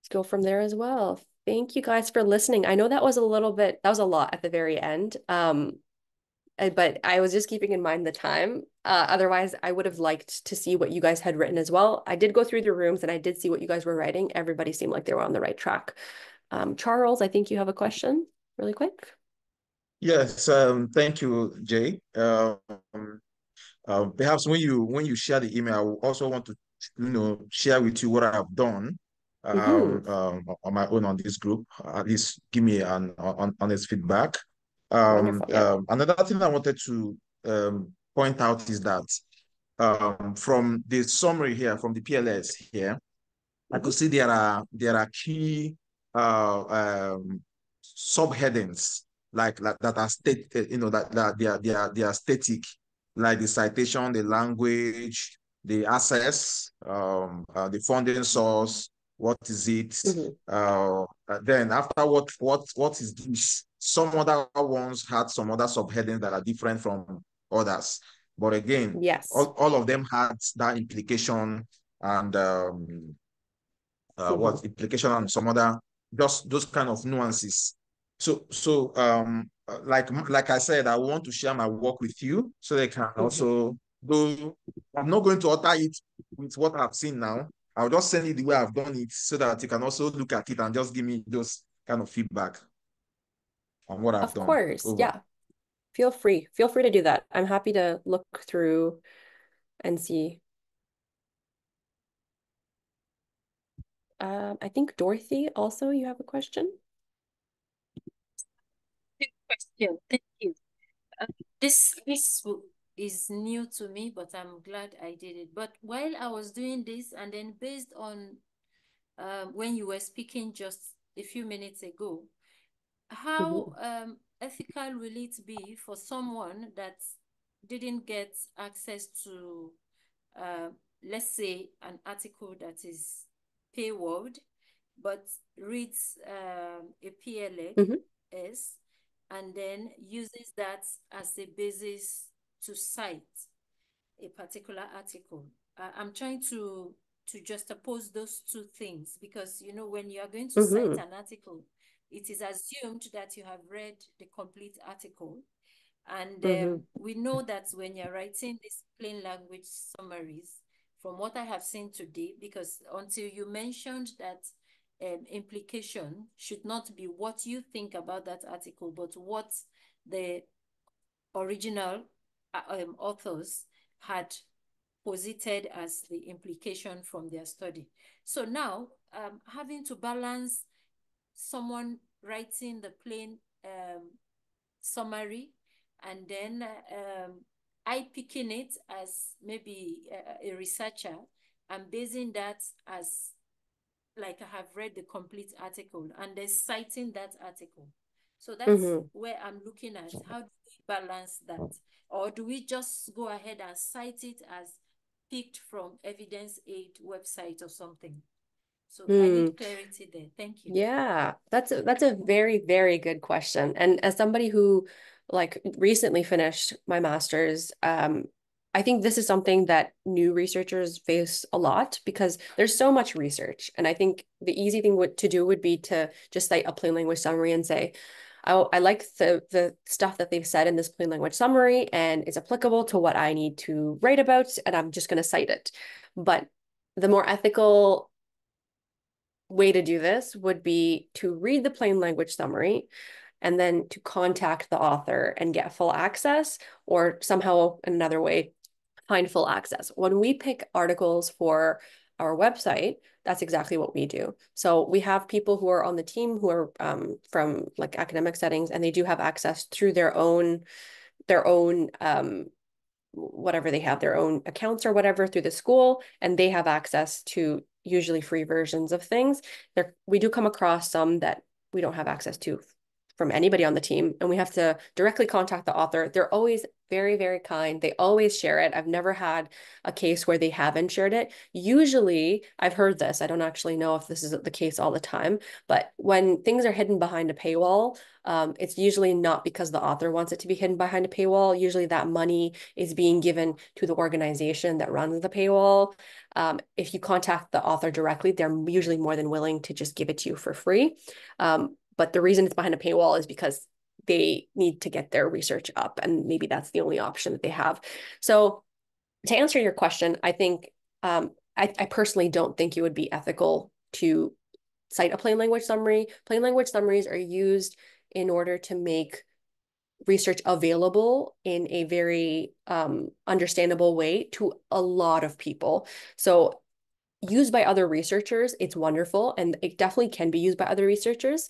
go from there as well. Thank you guys for listening. I know that was a lot at the very end. But I was just keeping in mind the time. Otherwise, I would have liked to see what you guys had written as well. I did go through the rooms and I did see what you guys were writing. Everybody seemed like they were on the right track. Charles, I think you have a question really quick. Yes, thank you, Jay. Perhaps when you share the email, I also want to share with you what I have done on my own on this group. At least give me an honest feedback. Wonderful. Yeah. Another thing I wanted to point out is that from the summary here, from the PLS here, I could see there are key subheadings like that are that they are static, like the citation, the language, the access, the funding source, what is it? Then after what is this? Some other ones had some other subheadings that are different from others. But again, yes, all of them had that implication and what implication and some other just those kind of nuances. So like I said, I want to share my work with you so they can also do. I'm not going to alter it with what I've seen now. I'll just send it the way I've done it so that you can also look at it and just give me those kind of feedback on what I've done. Of course. Yeah. Feel free to do that. I'm happy to look through and see. I think Dorothy, also you have a question. Good question. Thank you. This is new to me, but I'm glad I did it. But while I was doing this, and then based on when you were speaking just a few minutes ago, how ethical will it be for someone that didn't get access to, let's say, an article that is paywalled, but reads a PLS and then uses that as a basis to cite a particular article? I'm trying to juxtapose those 2 things because, you know, when you are going to cite an article, it is assumed that you have read the complete article. And we know that when you're writing these plain language summaries, from what I have seen today, because until you mentioned that implication should not be what you think about that article, but what the original authors had posited as the implication from their study. So now, having to balance someone writing the plain summary and then I picking it as maybe a researcher and basing that as like I have read the complete article and then citing that article. So that's where I'm looking at. How do we balance that? Or do we just go ahead and cite it as picked from evidence aid website or something? So I need clarity there. Thank you. Yeah, that's a very, very good question. And as somebody who like recently finished my master's, I think this is something that new researchers face a lot because there's so much research. And I think the easy thing to do would be to just cite a plain language summary and say, I like the stuff that they've said in this plain language summary and it's applicable to what I need to write about, and I'm just going to cite it. But the more ethical way to do this would be to read the plain language summary and then to contact the author and get full access, or somehow in another way find full access. When we pick articles for our website, that's exactly what we do. So we have people who are on the team who are from like academic settings, and they do have access through their own whatever they have, their own accounts or whatever through the school, and they have access to usually free versions of things. We do come across some that we don't have access to from anybody on the team, and we have to directly contact the author. They're always very, very kind. They always share it. I've never had a case where they haven't shared it. Usually, I've heard this. I don't actually know if this is the case all the time, but when things are hidden behind a paywall, it's usually not because the author wants it to be hidden behind a paywall. Usually that money is being given to the organization that runs the paywall. If you contact the author directly, they're usually more than willing to just give it to you for free. But the reason it's behind a paywall is because they need to get their research up, and maybe that's the only option that they have. So to answer your question, I think I personally don't think it would be ethical to cite a plain language summary. Plain language summaries are used in order to make research available in a very understandable way to a lot of people. So used by other researchers, it's wonderful, and it definitely can be used by other researchers,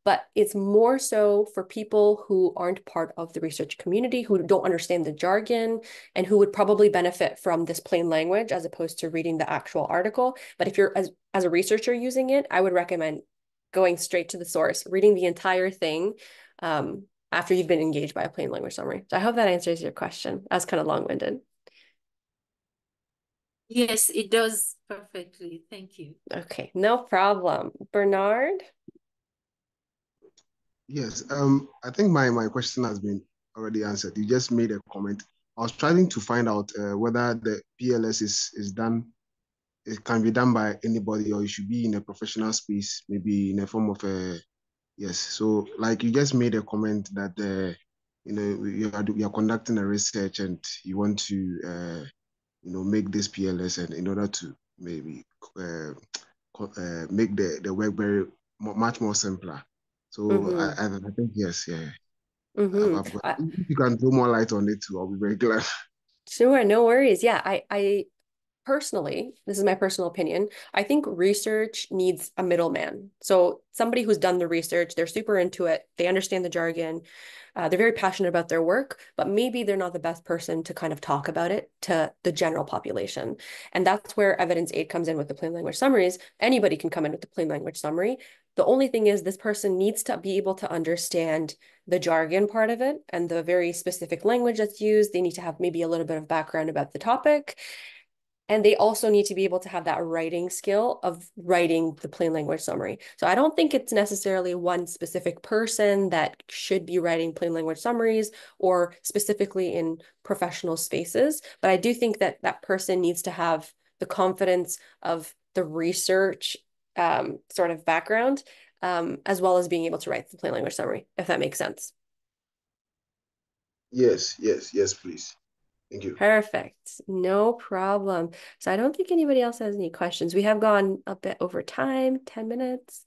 but it's more so for people who aren't part of the research community, who don't understand the jargon, and who would probably benefit from this plain language as opposed to reading the actual article. But if you're as a researcher using it, I would recommend going straight to the source, reading the entire thing after you've been engaged by a plain language summary. So I hope that answers your question. That's kind of long-winded. Yes, it does perfectly. Thank you. Okay, no problem. Bernard? Yes, I think my question has been already answered. You just made a comment. I was trying to find out whether the PLS is done, it can be done by anybody, or it should be in a professional space, maybe in a form of a, yes. So like you just made a comment that, you are conducting a research and you want to, make this PLS, and in order to maybe make the work much more simpler. So I think yes, yeah. If you can throw more light on it too, I'll be very glad. Sure, no worries. Yeah, I personally, this is my personal opinion, I think research needs a middleman. So somebody who's done the research, they're super into it, they understand the jargon, they're very passionate about their work, but maybe they're not the best person to kind of talk about it to the general population. And that's where evidence aid comes in with the plain language summaries. Anybody can come in with the plain language summary. The only thing is this person needs to be able to understand the jargon part of it and the very specific language that's used. They need to have maybe a little bit of background about the topic. And they also need to be able to have that writing skill of writing the plain language summary. So I don't think it's necessarily one specific person that should be writing plain language summaries or specifically in professional spaces. But I do think that that person needs to have the confidence of the research sort of background, as well as being able to write the plain language summary, if that makes sense. Yes, please. Thank you. Perfect. No problem. So I don't think anybody else has any questions. We have gone a bit over time, 10 minutes.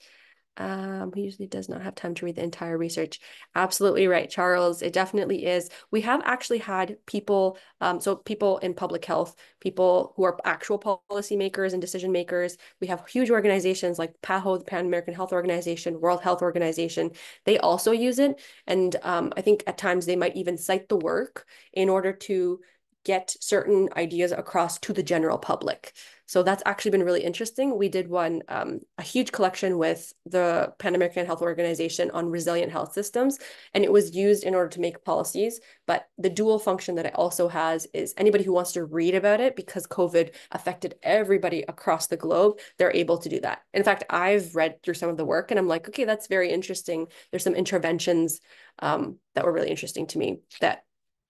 He usually does not have time to read the entire research. Absolutely right, Charles. It definitely is. We have actually had people, so people in public health, people who are actual policymakers and decision makers. We have huge organizations like PAHO, the Pan American Health Organization, World Health Organization. They also use it. And I think at times they might even cite the work in order to get certain ideas across to the general public. So that's actually been really interesting. We did a huge collection with the Pan American Health Organization on resilient health systems, and it was used in order to make policies. But the dual function that it also has is anybody who wants to read about it, because COVID affected everybody across the globe, they're able to do that. In fact, I've read through some of the work and I'm like, okay, that's very interesting. There's some interventions that were really interesting to me that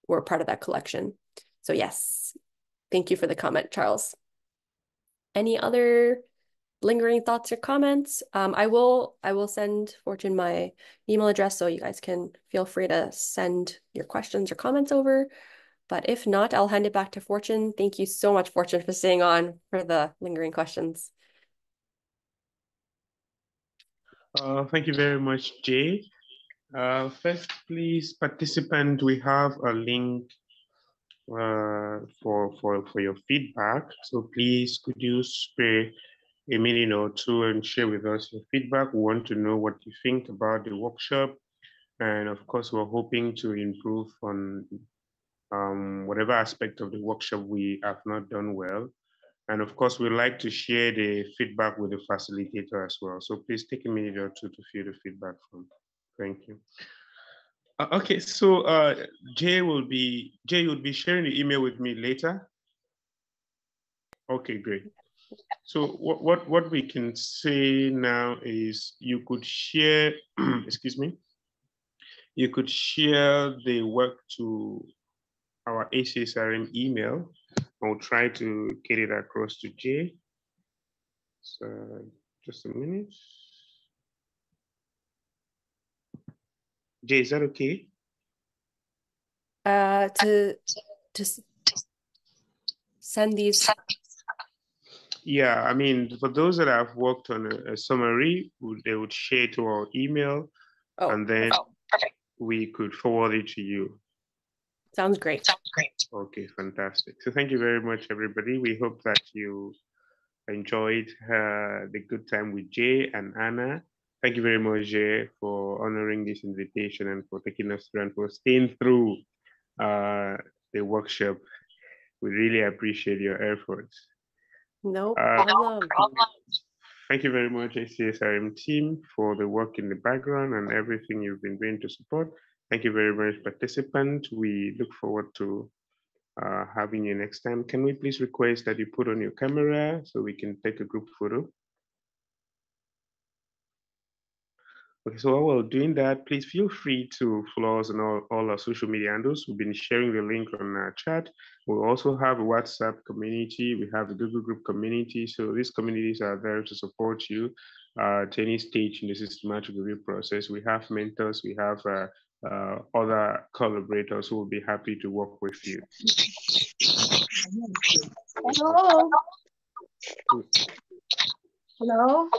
were part of that collection. So yes, thank you for the comment, Charles. Any other lingering thoughts or comments? I will send Fortune my email address so you guys can feel free to send your questions or comments over. But if not, I'll hand it back to Fortune. Thank you so much, Fortune, for staying on for the lingering questions. Thank you very much, Jay. First, please, participant, we have a link for your feedback. So please, could you spare a minute or two and share with us your feedback? We want to know what you think about the workshop. And of course, we're hoping to improve on whatever aspect of the workshop we have not done well. And of course, we'd like to share the feedback with the facilitator as well. So please take a minute or two to fill the feedback from. Thank you. Okay, so Jay will be sharing the email with me later. Okay, great. So what we can say now is you could share, excuse me, you could share the work to our ACSRM email. I'll try to get it across to Jay. So just a minute. Jay, is that okay? To send these. Yeah, I mean, for those that have worked on a summary, they would share to our email, and then we could forward it to you. Sounds great. Okay, fantastic. So thank you very much, everybody. We hope that you enjoyed the good time with Jay and Anna. Thank you very much, Jay, for honoring this invitation and for taking us through and for staying through the workshop. We really appreciate your efforts. No problem. Thank you very much, ACSRM team, for the work in the background and everything you've been doing to support. Thank you very much, participant. We look forward to having you next time. Can we please request that you put on your camera so we can take a group photo? Okay, so while we're doing that, please feel free to follow us on all our social media handles. We've been sharing the link on our chat. We also have a WhatsApp community. We have a Google Group community. So these communities are there to support you at any stage in the systematic review process. We have mentors. We have other collaborators who will be happy to work with you. Hello. Hello.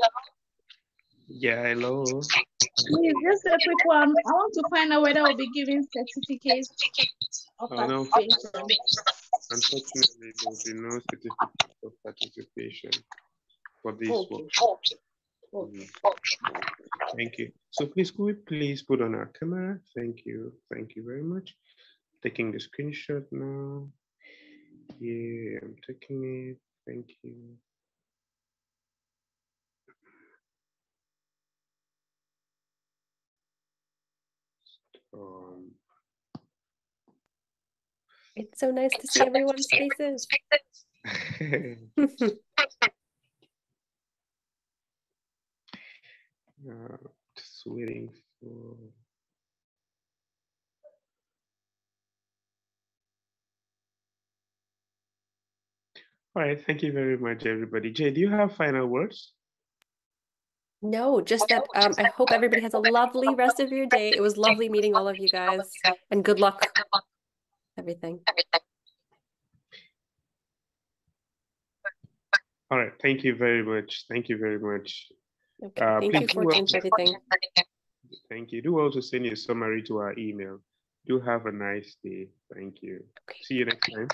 Yeah, hello. Please, just a quick one. I want to find out whether I'll be giving certificates of participation. Unfortunately, there will be no certificate of participation for this workshop. Thank you. So please, could we please put on our camera? Thank you. Thank you very much. Taking the screenshot now. Yeah, I'm taking it. Thank you. It's so nice to see everyone's faces. Just waiting for. All right, thank you very much, everybody. Jay, do you have final words? No, just that I hope everybody has a lovely rest of your day. It was lovely meeting all of you guys, and good luck. Everything. All right. Thank you very much. Thank you very much. Okay. Thank you, Fortune, for everything. Thank you. Do also send your summary to our email. Do have a nice day. Thank you. Okay. See you next time.